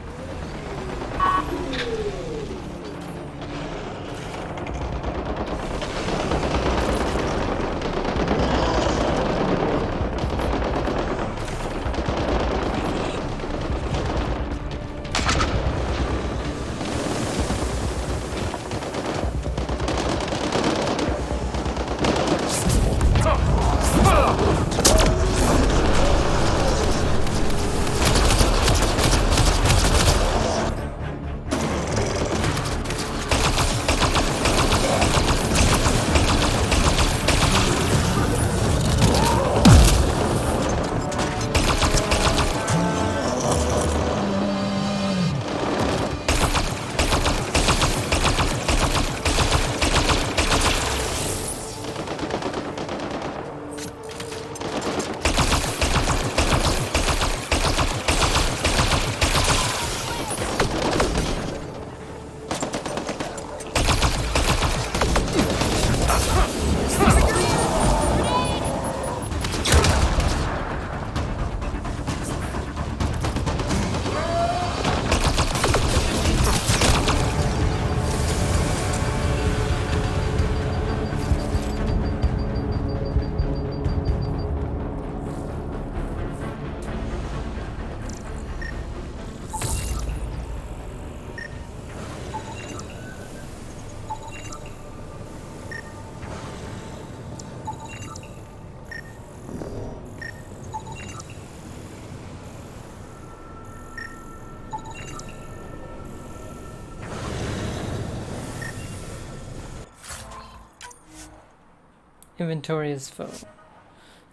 Inventory is full.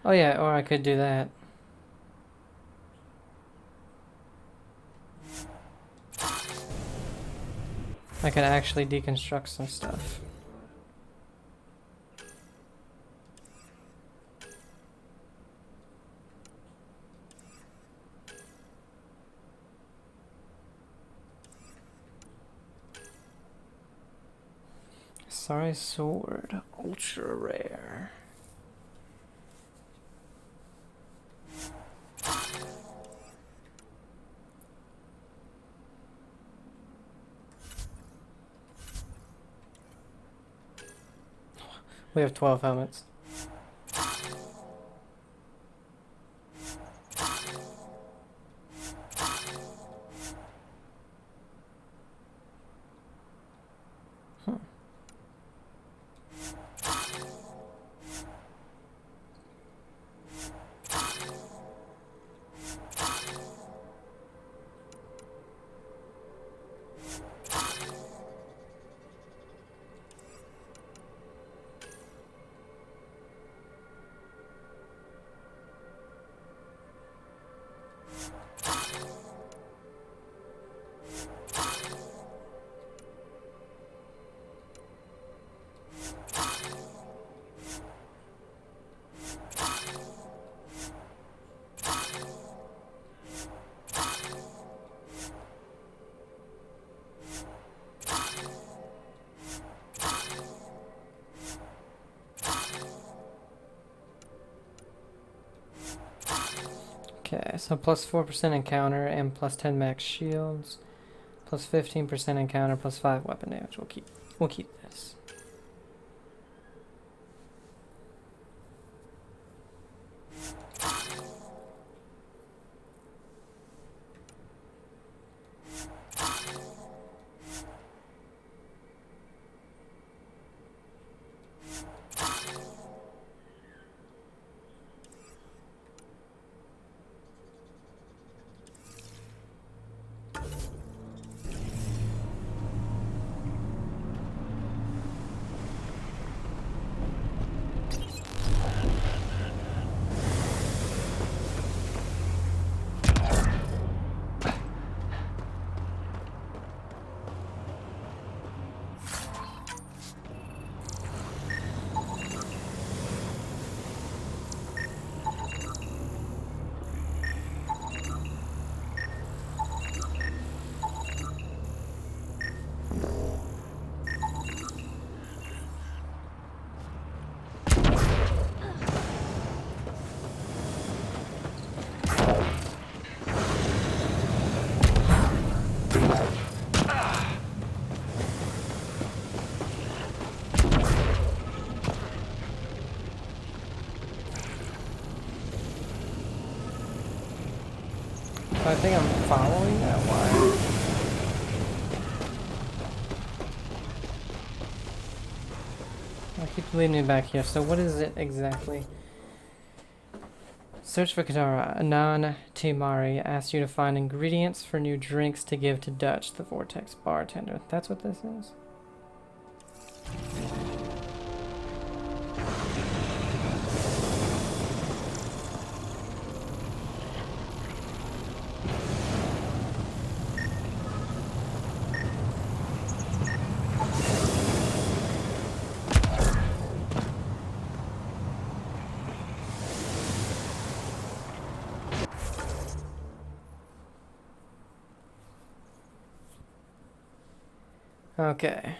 Oh yeah, or I could do that. I could actually deconstruct some stuff. Sorry, sword. Ultra rare. We have 12 helmets. Okay, so plus 4% encounter and plus 10 max shields, plus 15% encounter, plus 5 weapon damage. We'll keep this. I think I'm following that wire. I keep leading me back here. So what is it exactly? Search for Kadara. Anan Timari asks you to find ingredients for new drinks to give to Dutch, the Vortex bartender. That's what this is? Okay.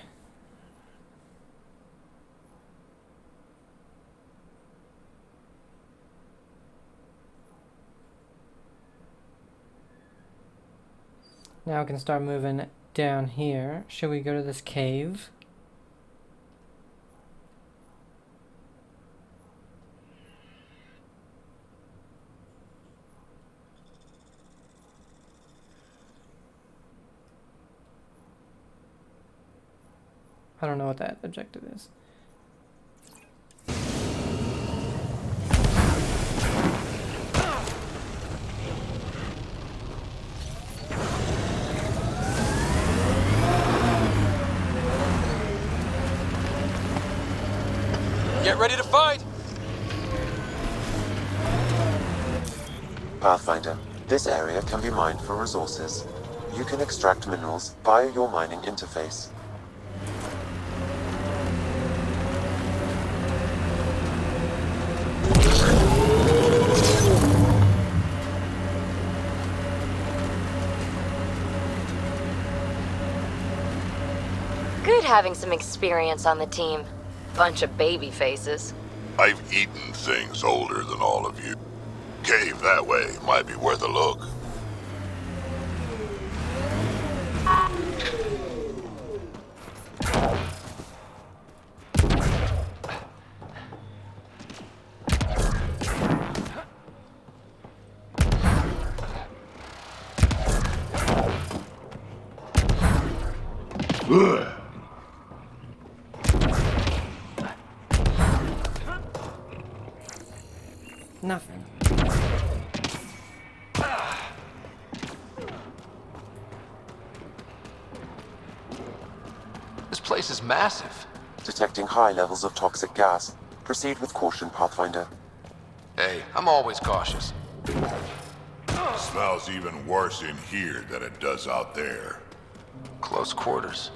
Now we can start moving down here. Should we go to this cave? I don't know what that objective is. Get ready to fight! Pathfinder, this area can be mined for resources. You can extract minerals via your mining interface. Good having some experience on the team. Bunch of baby faces. I've eaten things older than all of you. Cave that way might be worth a look. Ugh. Nothing. This place is massive. Detecting high levels of toxic gas. Proceed with caution, Pathfinder. Hey, I'm always cautious. Smells even worse in here than it does out there. Close quarters.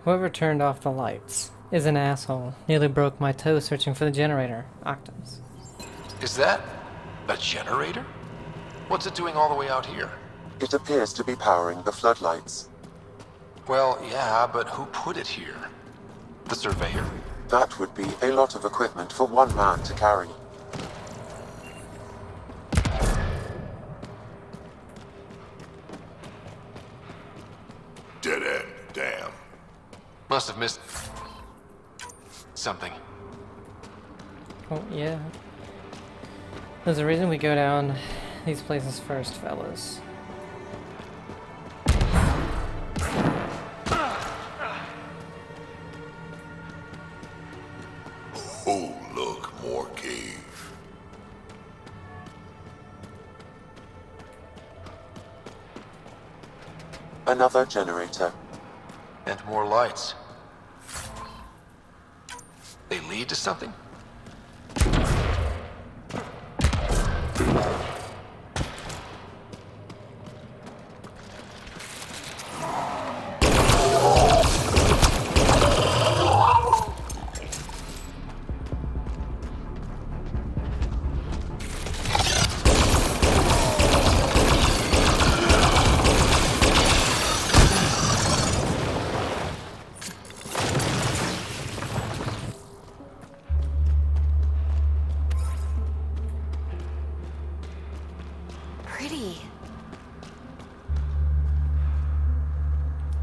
Whoever turned off the lights is an asshole. Nearly broke my toe searching for the generator. Octopus. Is that a generator? What's it doing all the way out here? It appears to be powering the floodlights. Well, yeah, but who put it here? The surveyor? That would be a lot of equipment for one man to carry. Dead end, damn. Must have missed something. Oh, yeah. There's a reason we go down these places first, fellas. Oh, look, more cave. Another generator. And more lights. They lead to something?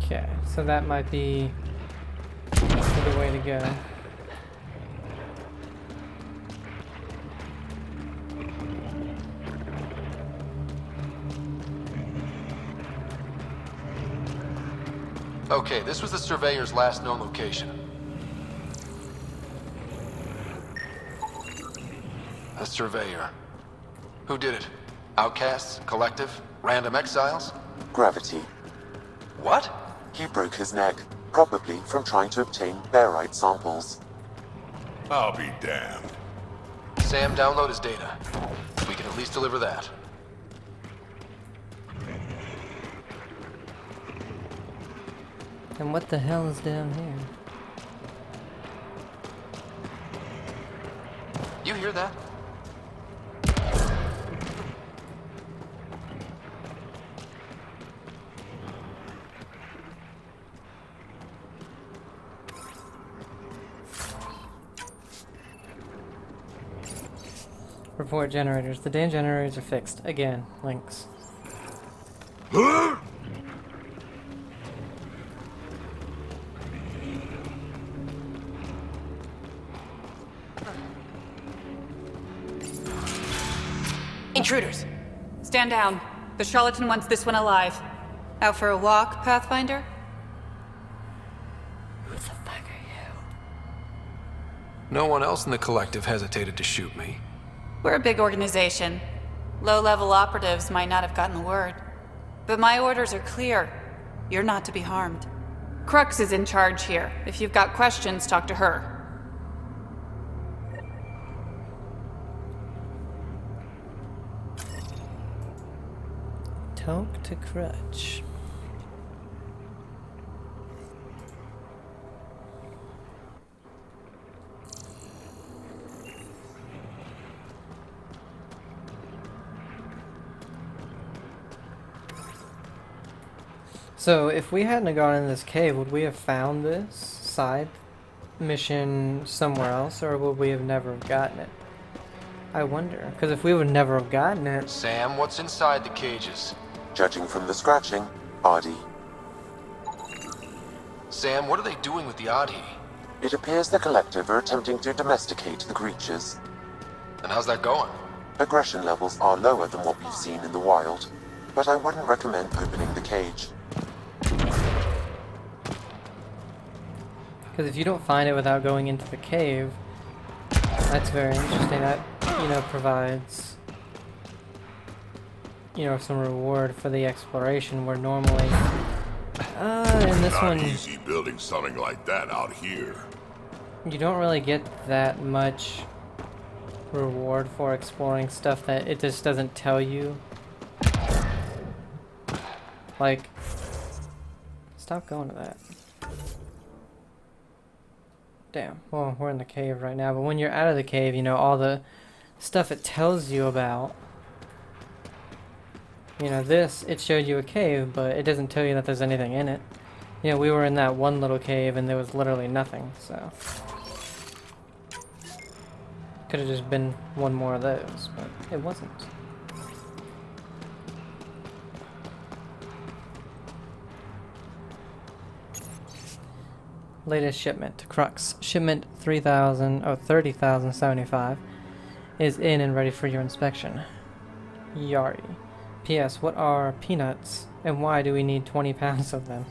Okay, so that might be the way to go. Okay, this was the surveyor's last known location. A surveyor. Who did it? Outcasts? Collective? Random exiles? Gravity. What? He broke his neck, probably from trying to obtain barite samples. I'll be damned. Sam, download his data. We can at least deliver that. And what the hell is down here? You hear that? Report generators. The damn generators are fixed. Again, links. Intruders! Stand down. The charlatan wants this one alive. Out for a walk, Pathfinder? No one else in the collective hesitated to shoot me. We're a big organization. Low-level operatives might not have gotten the word. But my orders are clear. You're not to be harmed. Crux is in charge here. If you've got questions, talk to her. Talk to Crutch. So, if we hadn't gone in this cave, would we have found this side mission somewhere else, or would we have never have gotten it? I wonder, because if we would never have gotten it... Sam, what's inside the cages? Judging from the scratching, Artie. Sam, what are they doing with the Adhi? It appears the collective are attempting to domesticate the creatures. And how's that going? Aggression levels are lower than what we've seen in the wild, but I wouldn't recommend opening the cage. Because if you don't find it without going into the cave, that's very interesting. That, you know, provides, you know, some reward for the exploration where normally, in this one, Not easy building something like that out here. you don't really get that much reward for exploring stuff that it just doesn't tell you. Like, stop going to that. Damn. Well, we're in the cave right now, but when you're out of the cave, you know, all the stuff it tells you about. You know, this, it showed you a cave, but it doesn't tell you that there's anything in it. You know, we were in that one little cave and there was literally nothing, so. Could have just been one more of those, but it wasn't. Latest shipment to Crux. Shipment 30,075 is in and ready for your inspection. Yari. P.S. What are peanuts and why do we need 20 pounds of them?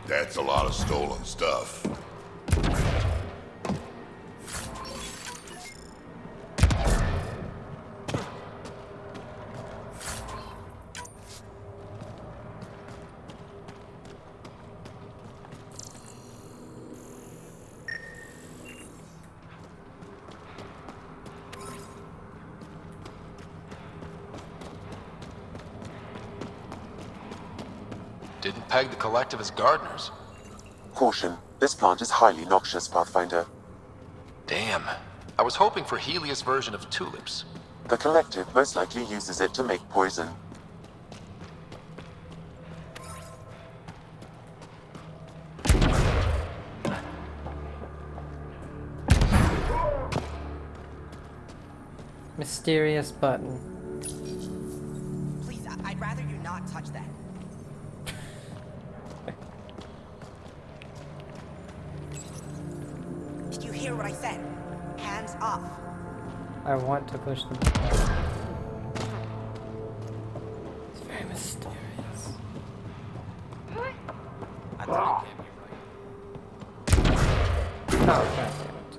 That's a lot of stolen stuff. Didn't peg the collective as gardeners. Caution, this plant is highly noxious, Pathfinder. Damn. I was hoping for Helios' version of tulips. The collective most likely uses it to make poison. Mysterious button. Please, I'd rather you not touch that. Did you hear what I said? Hands off. I want to push the button. It's very mysterious. I thought it can't be right. Oh, god damn it.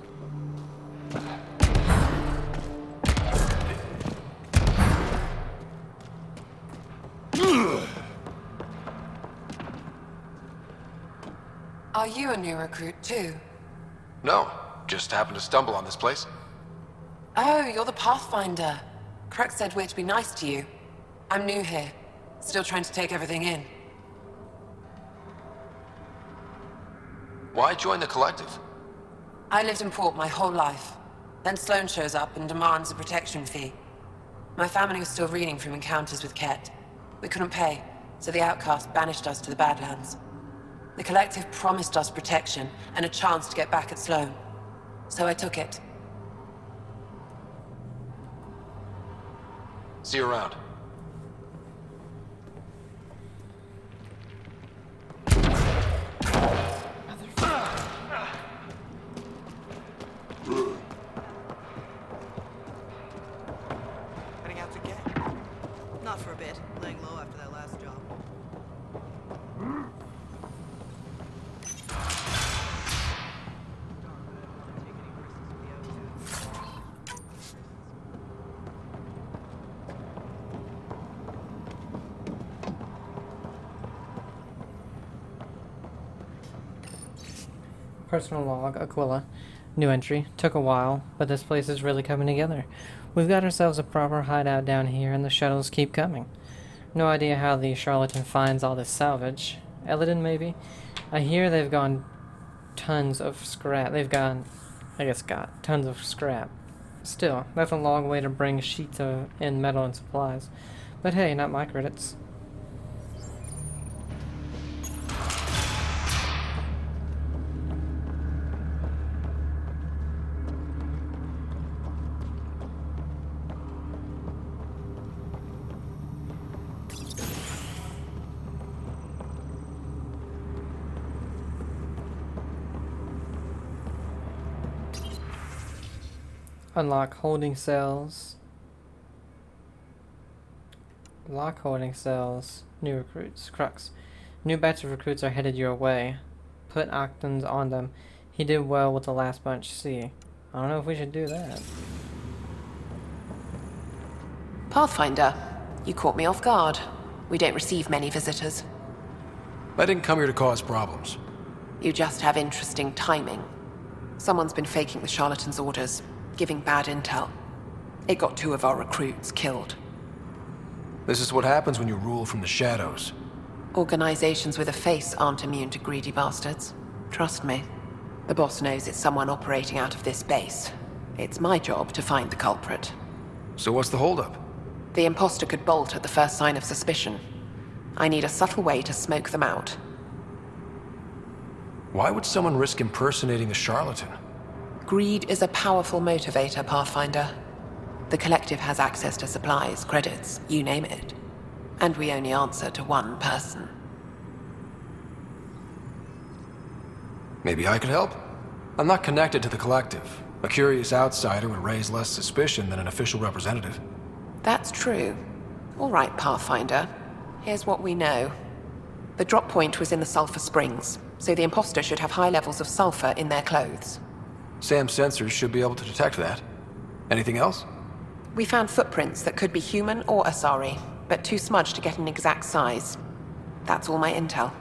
Are you a new recruit too? No, just happened to stumble on this place. Oh, you're the Pathfinder. Crux said we're to be nice to you. I'm new here, still trying to take everything in. Why join the collective? I lived in port my whole life. Then Sloane shows up and demands a protection fee. My family was still reeling from encounters with Ket. We couldn't pay, so the outcast banished us to the Badlands. The collective promised us protection and a chance to get back at Sloane. So I took it. See you around. Heading out to get? Not for a bit. Laying low after that last job. Personal log, Aquila. New entry. Took a while, but this place is really coming together. We've got ourselves a proper hideout down here, and the shuttles keep coming. No idea how the charlatan finds all this salvage. Eladin, maybe? I hear they've got tons of scrap. Got tons of scrap. Still, that's a long way to bring sheets in metal and supplies. But hey, not my credits. Unlock holding cells. Lock holding cells. New recruits. Crux. New batch of recruits are headed your way. Put octans on them. He did well with the last bunch. See. I don't know if we should do that. Pathfinder, you caught me off guard. We don't receive many visitors. I didn't come here to cause problems. You just have interesting timing. Someone's been faking the charlatan's orders, giving bad intel. It got 2 of our recruits killed. This is what happens when you rule from the shadows. Organizations with a face aren't immune to greedy bastards. Trust me. The boss knows it's someone operating out of this base. It's my job to find the culprit. So what's the holdup? The imposter could bolt at the first sign of suspicion. I need a subtle way to smoke them out. Why would someone risk impersonating the charlatan? Greed is a powerful motivator, Pathfinder. The Collective has access to supplies, credits, you name it. And we only answer to one person. Maybe I could help? I'm not connected to the Collective. A curious outsider would raise less suspicion than an official representative. That's true. All right, Pathfinder. Here's what we know. The drop point was in the sulfur springs, so the imposter should have high levels of sulfur in their clothes. Sam's sensors should be able to detect that. Anything else? We found footprints that could be human or Asari, but too smudged to get an exact size. That's all my intel.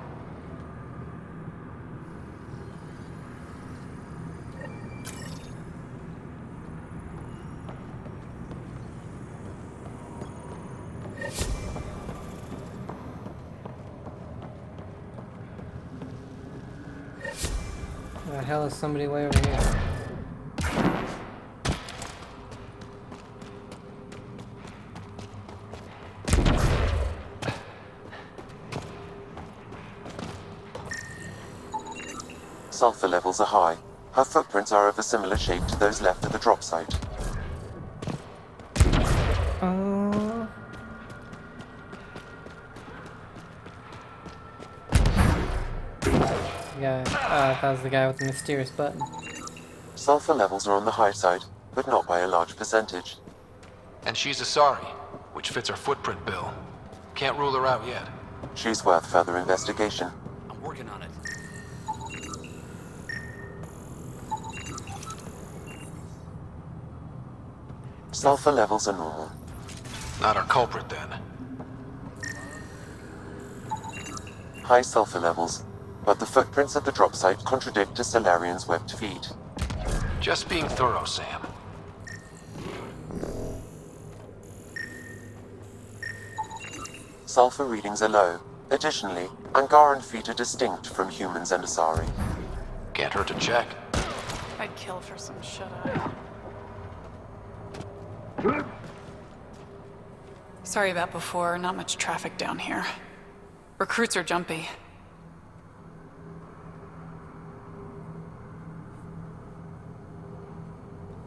The hell is somebody way over here? Sulfur levels are high. Her footprints are of a similar shape to those left at the drop site. That was the guy with the mysterious button. Sulfur levels are on the high side, but not by a large percentage. And she's Asari, which fits our footprint bill. Can't rule her out yet. She's worth further investigation. I'm working on it. Sulfur levels are normal. Not our culprit, then. High sulfur levels, but the footprints at the drop site contradict a Solarian's webbed feet. Just being thorough, Sam. Sulfur readings are low. Additionally, Angaran feet are distinct from humans and Asari. Can't hurt to check. I'd kill for some shut-eye. Sorry about before, not much traffic down here. Recruits are jumpy.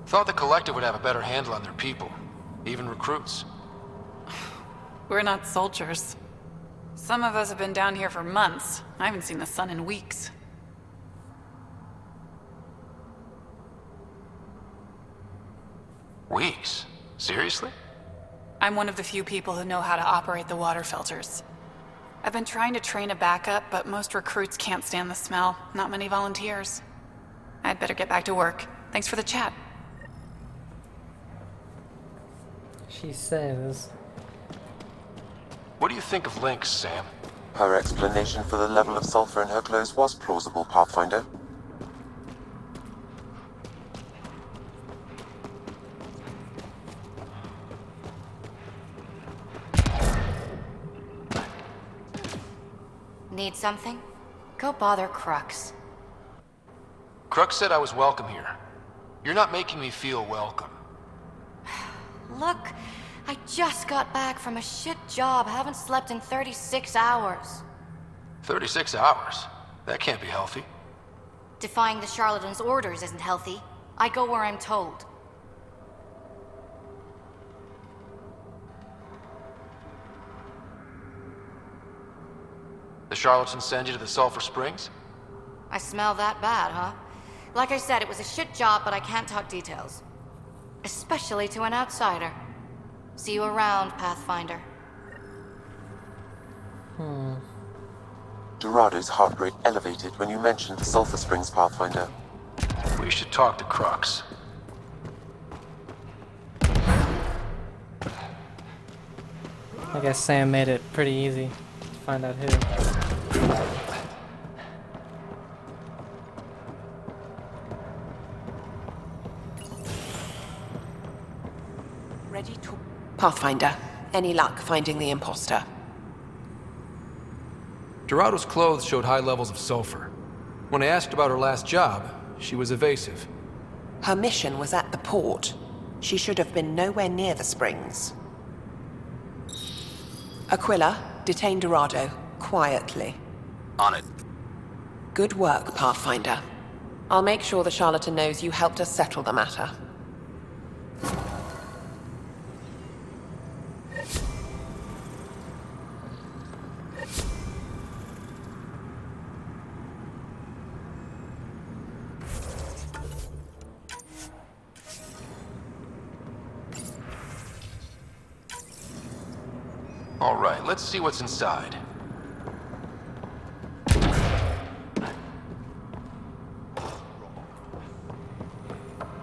Thought the Collective would have a better handle on their people, even recruits. We're not soldiers. Some of us have been down here for months. I haven't seen the sun in weeks. Weeks? Seriously? I'm one of the few people who know how to operate the water filters. I've been trying to train a backup, but most recruits can't stand the smell. Not many volunteers. I'd better get back to work. Thanks for the chat. She says... What do you think of Lynx, Sam? Her explanation for the level of sulfur in her clothes was plausible, Pathfinder. Need something? Go bother Crux. Crux said I was welcome here. You're not making me feel welcome. Look, I just got back from a shit job. Haven't slept in 36 hours. 36 hours? That can't be healthy. Defying the charlatan's orders isn't healthy. I go where I'm told. The charlatans send you to the Sulphur Springs? I smell that bad, huh? Like I said, it was a shit job, but I can't talk details. Especially to an outsider. See you around, Pathfinder. Dorado's heart rate elevated when you mentioned the Sulphur Springs, Pathfinder. We should talk to Crux. I guess Sam made it pretty easy to find out who. Ready to... Pathfinder, any luck finding the imposter? Dorado's clothes showed high levels of sulfur. When I asked about her last job, she was evasive. Her mission was at the port. She should have been nowhere near the springs. Aquila, detain Dorado, quietly. On it. Good work, Pathfinder. I'll make sure the charlatan knows you helped us settle the matter. All right, let's see what's inside.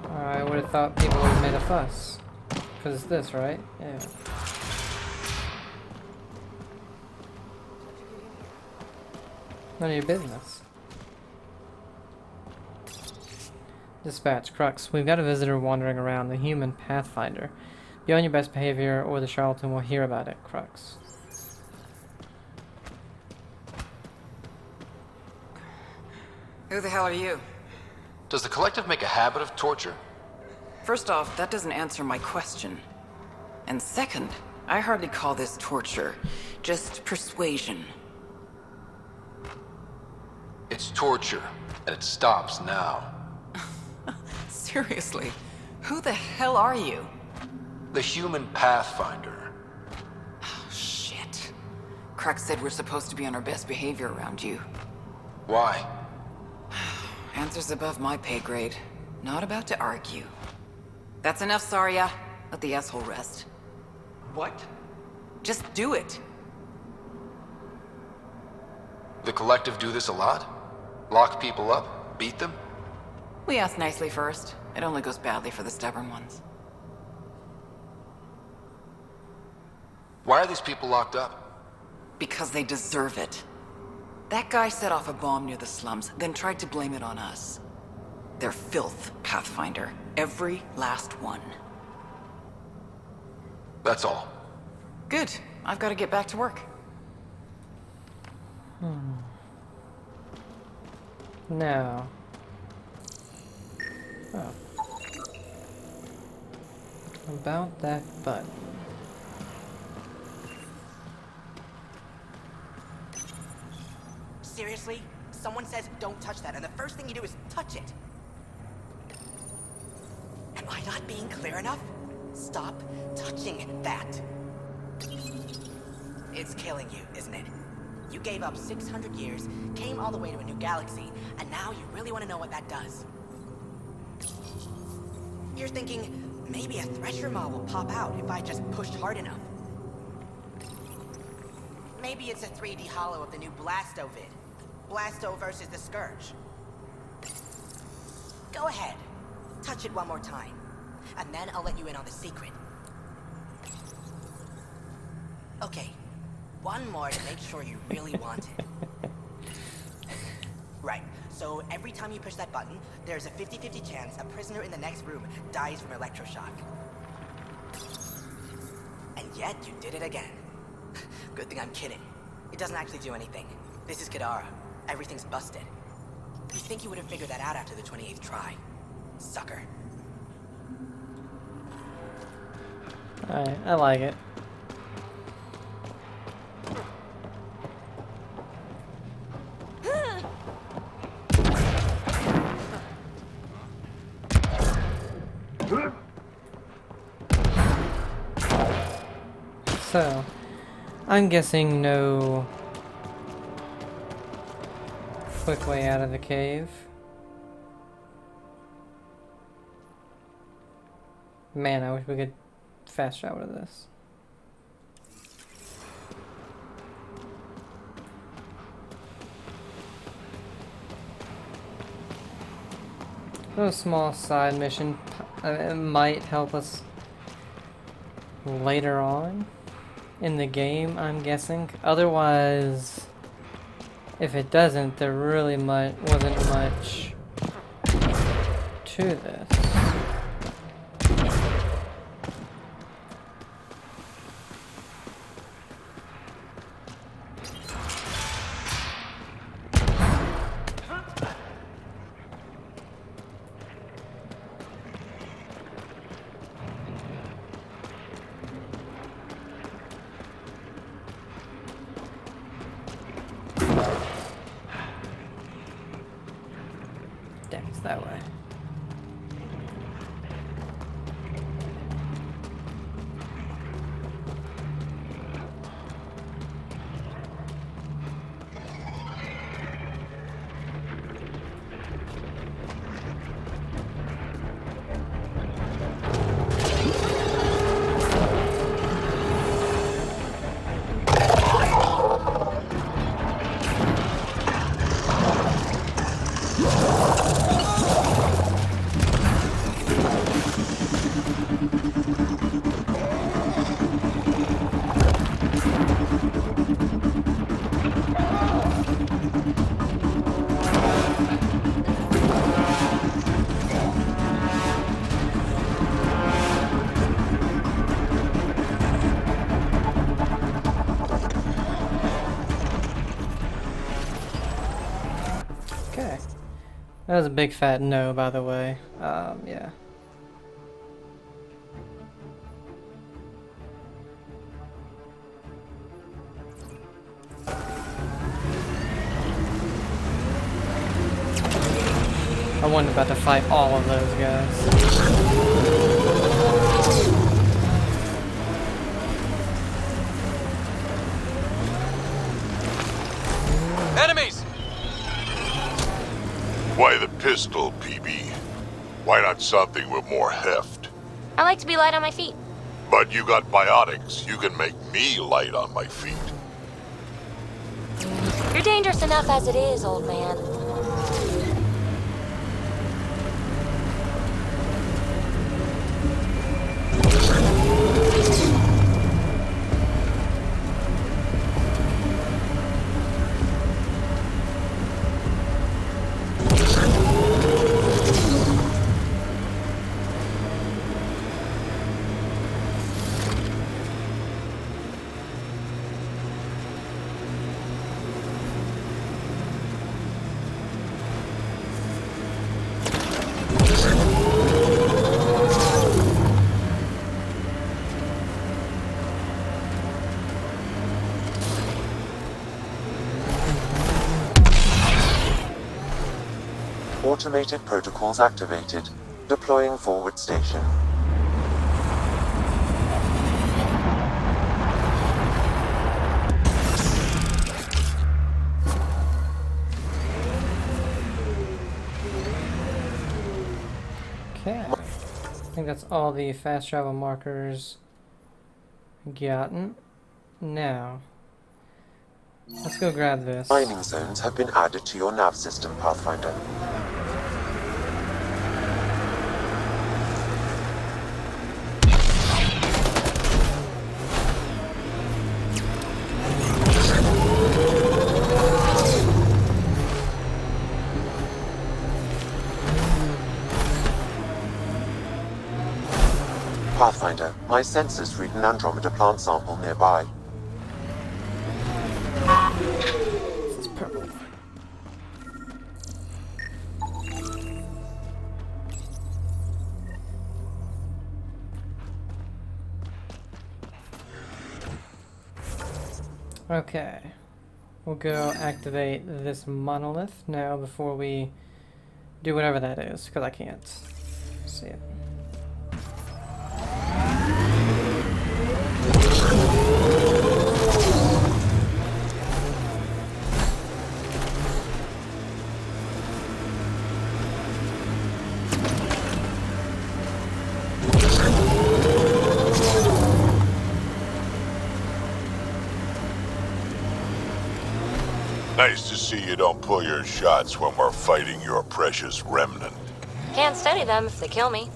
I would have thought people would have made a fuss. Because it's this, right? Yeah. None of your business. Dispatch, Crux. We've got a visitor wandering around, the human Pathfinder. Be on your best behavior, or the charlatan will hear about it, Crux. Who the hell are you? Does the Collective make a habit of torture? First off, that doesn't answer my question. And second, I hardly call this torture, just persuasion. It's torture, and it stops now. Seriously, who the hell are you? The human Pathfinder. Oh, shit. Crux said we're supposed to be on our best behavior around you. Why? Answers above my pay grade. Not about to argue. That's enough, Saria. Let the asshole rest. What? Just do it. The Collective do this a lot? Lock people up? Beat them? We ask nicely first. It only goes badly for the stubborn ones. Why are these people locked up? Because they deserve it. That guy set off a bomb near the slums, then tried to blame it on us. They're filth, Pathfinder. Every last one. That's all. Good. I've got to get back to work. Now. Oh. About that button. Seriously? Someone says don't touch that, and the first thing you do is touch it. Am I not being clear enough? Stop touching that. It's killing you, isn't it? You gave up 600 years, came all the way to a new galaxy, and now you really want to know what that does. You're thinking, maybe a Thresher Maw will pop out if I just pushed hard enough. Maybe it's a 3D holo of the new Blasto vid. Blasto versus the Scourge. Go ahead. Touch it one more time. And then I'll let you in on the secret. Okay. One more to make sure you really want it. Right. So every time you push that button, there's a 50-50 chance a prisoner in the next room dies from electroshock. And yet you did it again. Good thing I'm kidding. It doesn't actually do anything. This is Kadara. Everything's busted. You think you would have figured that out after the 28th try? Sucker. Alright, I like it. So, I'm guessing no quick way out of the cave. Man, I wish we could fast travel to this. A small side mission it might help us later on in the game, I'm guessing. Otherwise, if it doesn't, there really wasn't much to this. Damn, it's that way. Okay. That was a big fat no, by the way. Yeah. I wasn't about to fight all of those guys. Enemies! Why the pistol, PB? Why not something with more heft? I like to be light on my feet. But you got biotics. You can make me light on my feet. You're dangerous enough as it is, old man. Automated protocols activated. Deploying forward station. Okay. I think that's all the fast travel markers gotten. Now, let's go grab this. Mining zones have been added to your nav system, Pathfinder. Pathfinder, my sensors read an Andromeda plant sample nearby. This is Okay. We'll go activate this monolith now before we do whatever that is, because I can't see it. Nice to see you don't pull your shots when we're fighting your precious remnant. Can't study them if they kill me.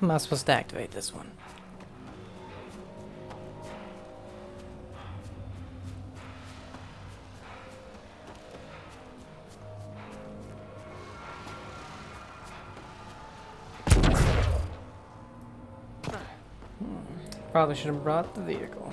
Am I supposed to activate this one? Probably should have brought the vehicle.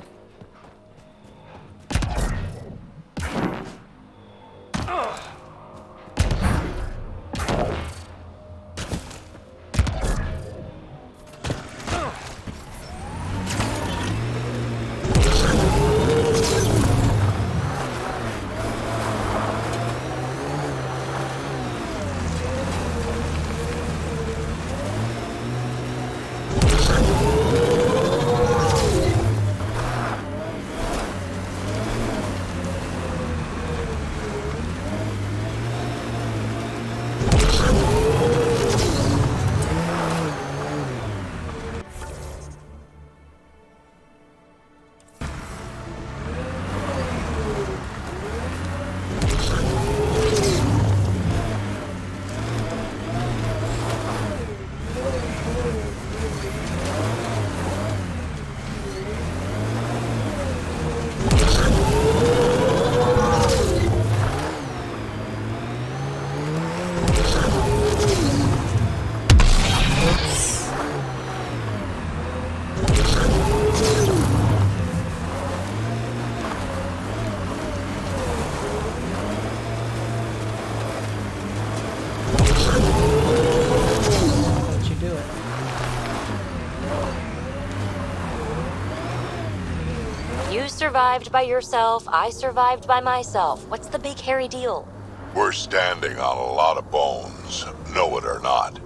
Survived by yourself, I survived by myself. What's the big hairy deal? We're standing on a lot of bones, know it or not.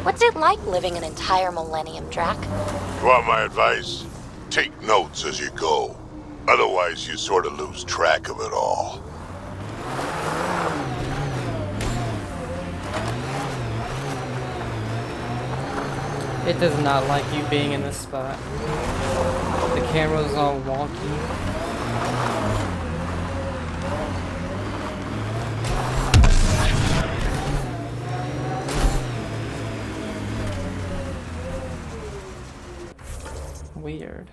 What's it like living an entire millennium, Drac? Want my advice? Take notes as you go. Otherwise, you sort of lose track of it all. It does not like you being in this spot. The camera's all wonky. Weird.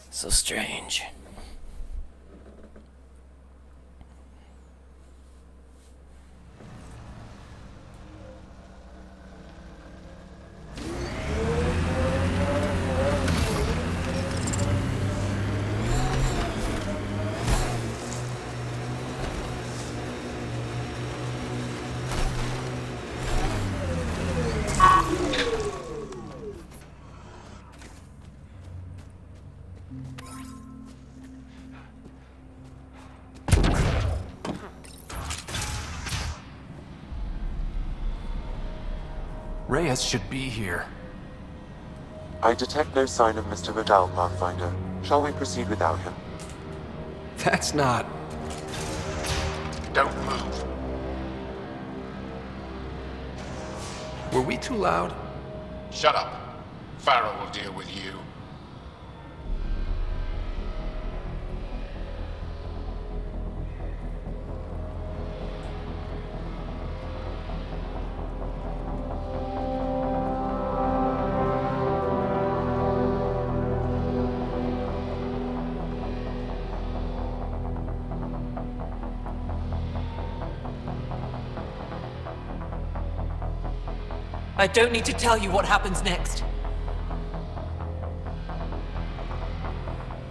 So strange. Reyes should be here. I detect no sign of Mr. Vidal, Pathfinder. Shall we proceed without him? That's not... Don't move. Were we too loud? Shut up. Farrell will deal with you. I don't need to tell you what happens next.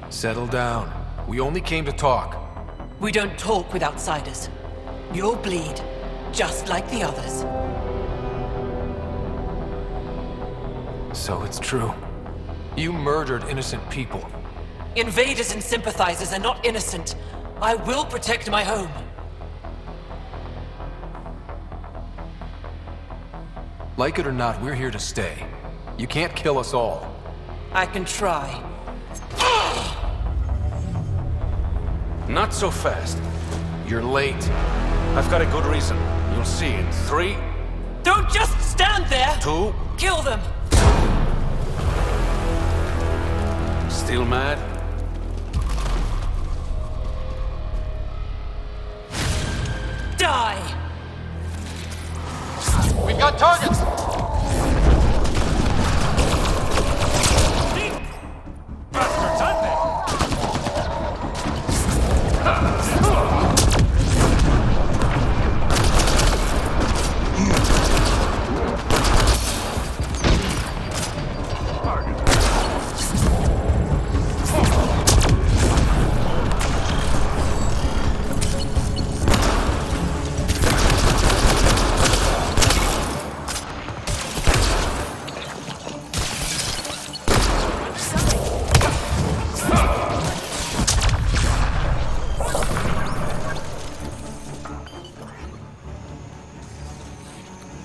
Settle down. We only came to talk. We don't talk with outsiders. You'll bleed, just like the others. So it's true. You murdered innocent people. Invaders and sympathizers are not innocent. I will protect my home. Like it or not, we're here to stay. You can't kill us all. I can try. Not so fast. You're late. I've got a good reason. You'll see in 3... Don't just stand there! 2... Kill them! Still mad? Die! We've got targets!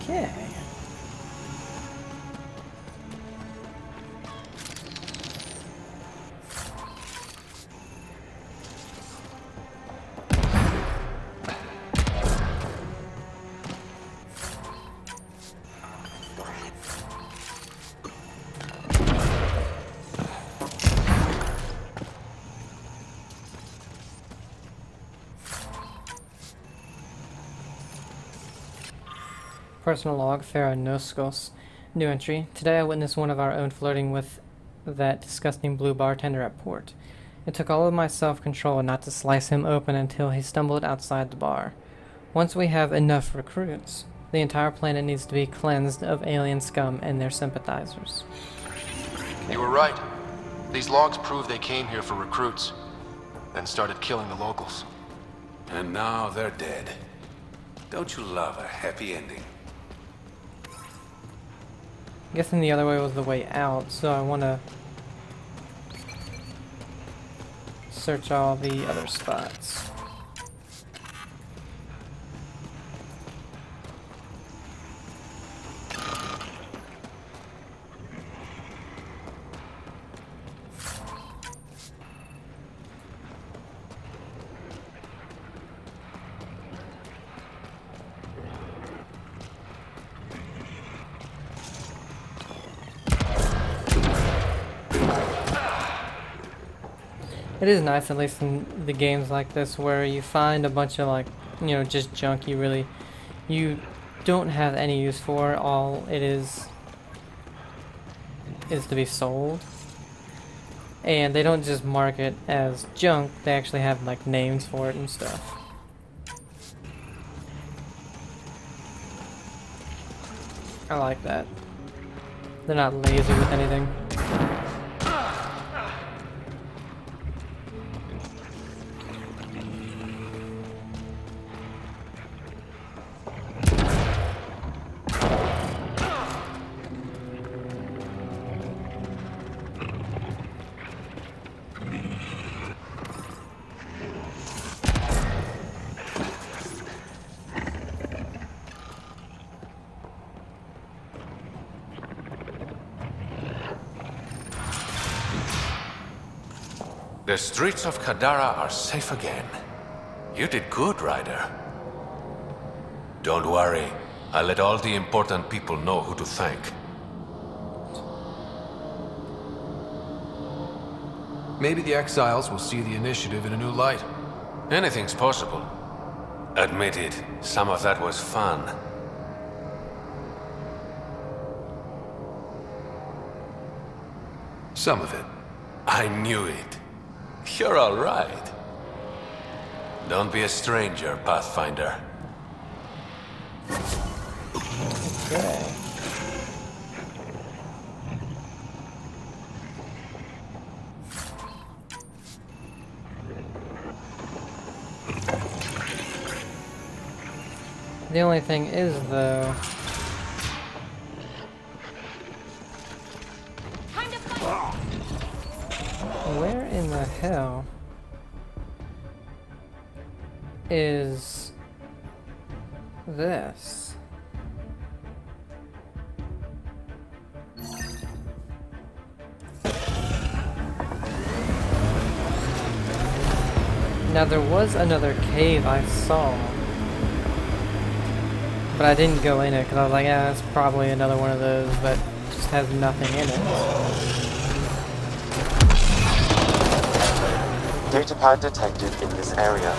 Okay. Personal log, Farah Noskos. New entry. Today I witnessed one of our own flirting with that disgusting blue bartender at port. It took all of my self-control not to slice him open until he stumbled outside the bar. Once we have enough recruits, the entire planet needs to be cleansed of alien scum and their sympathizers. You were right. These logs prove they came here for recruits, then started killing the locals. And now they're dead. Don't you love a happy ending? Guessing the other way was the way out, so I want to search all the other spots. It is nice, at least in the games like this, where you find a bunch of, like, you know, just junk you don't have any use for. All it is to be sold. And they don't just mark it as junk, they actually have, like, names for it and stuff. I like that. They're not lazy with anything. The streets of Kadara are safe again. You did good, Ryder. Don't worry. I'll let all the important people know who to thank. Maybe the exiles will see the initiative in a new light. Anything's possible. Admit it, some of that was fun. Some of it. I knew it. You're all right. Don't be a stranger, Pathfinder. Okay. The only thing is, though, where in the hell is this? Now there was another cave I saw, but I didn't go in it because I was like, yeah, that's probably another one of those, but it just has nothing in it. Datapad detected in this area.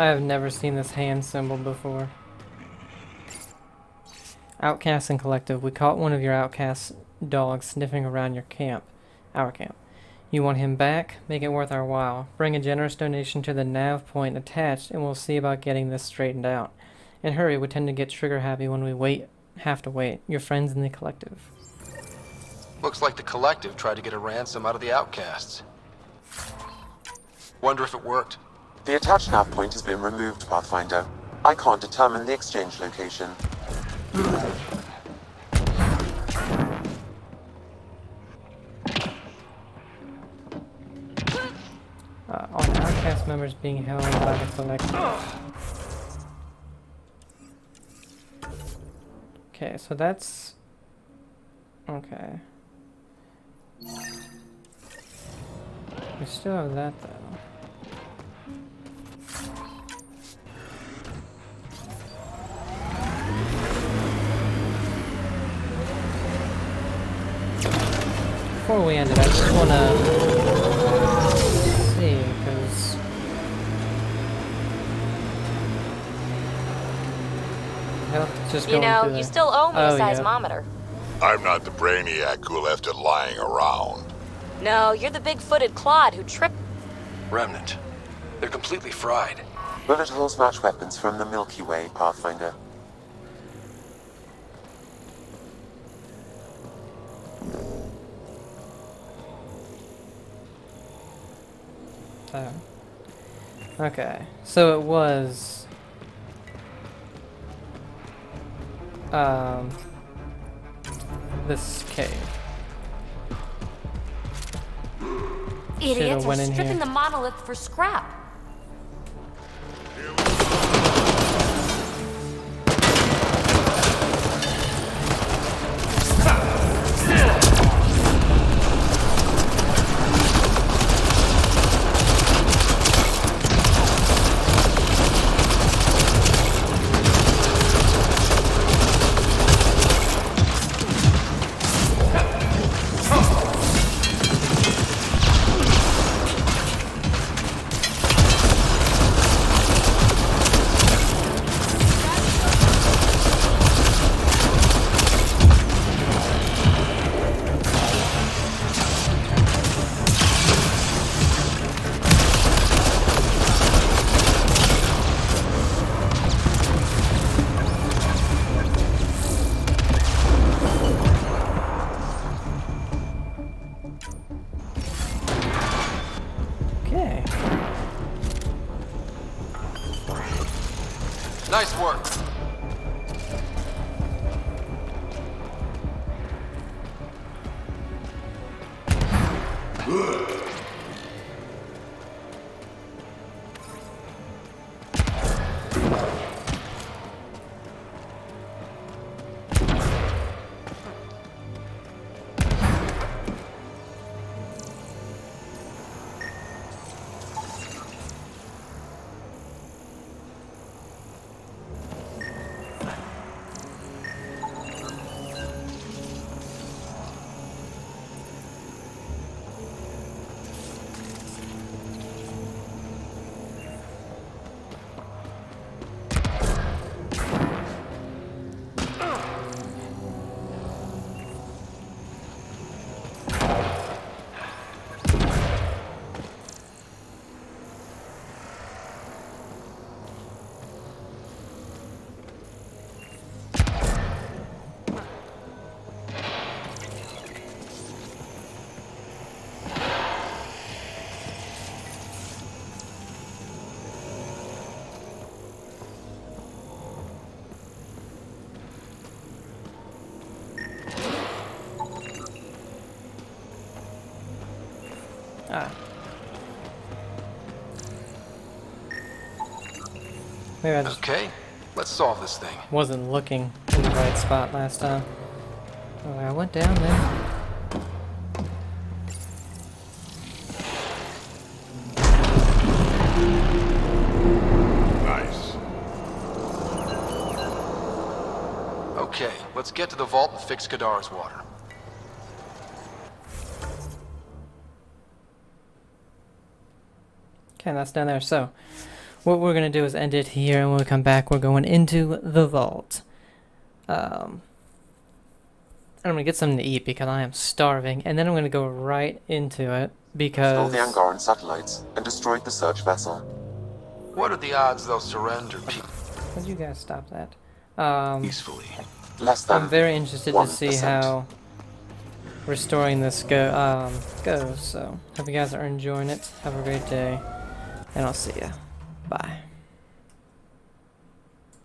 I have never seen this hand symbol before. Outcast and Collective. We caught one of your outcast dogs sniffing around your camp. Our camp. You want him back? Make it worth our while. Bring a generous donation to the nav point attached and we'll see about getting this straightened out. And hurry, we tend to get trigger happy when we have to wait. Your friends in the Collective. Looks like the Collective tried to get a ransom out of the outcasts. Wonder if it worked. The attached nav point has been removed, Pathfinder. I can't determine the exchange location. On outcast members being held by the Collective. Okay, so that's... Okay. We still have that, though. Before we end it, I just want to see, because just you know, the... you still owe me a yeah. seismometer. I'm not the brainiac who left it lying around. No, you're the big-footed clod who tripped. Remnant. They're completely fried. Bullet holes match weapons from the Milky Way, Pathfinder. Oh. Okay, so it was this cave. Idiots are went in stripping here. the monolith for scrap. Nice work. Ah. Maybe I just Okay, let's solve this thing. wasn't looking in the right spot last time. Oh, I went down there. Nice. Okay, let's get to the vault and fix Kadara's water. Okay, that's down there. So, what we're gonna do is end it here, and when we come back, we're going into the vault. And I'm gonna get something to eat because I am starving, and then I'm gonna go right into it Stole because. the Angaran satellites and destroyed the search vessel. What are the odds they'll surrender Would you guys stop that? peacefully? Less than I'm very interested to see 1%. how restoring this goes. So, hope you guys are enjoying it. Have a great day, and I'll see ya. Bye.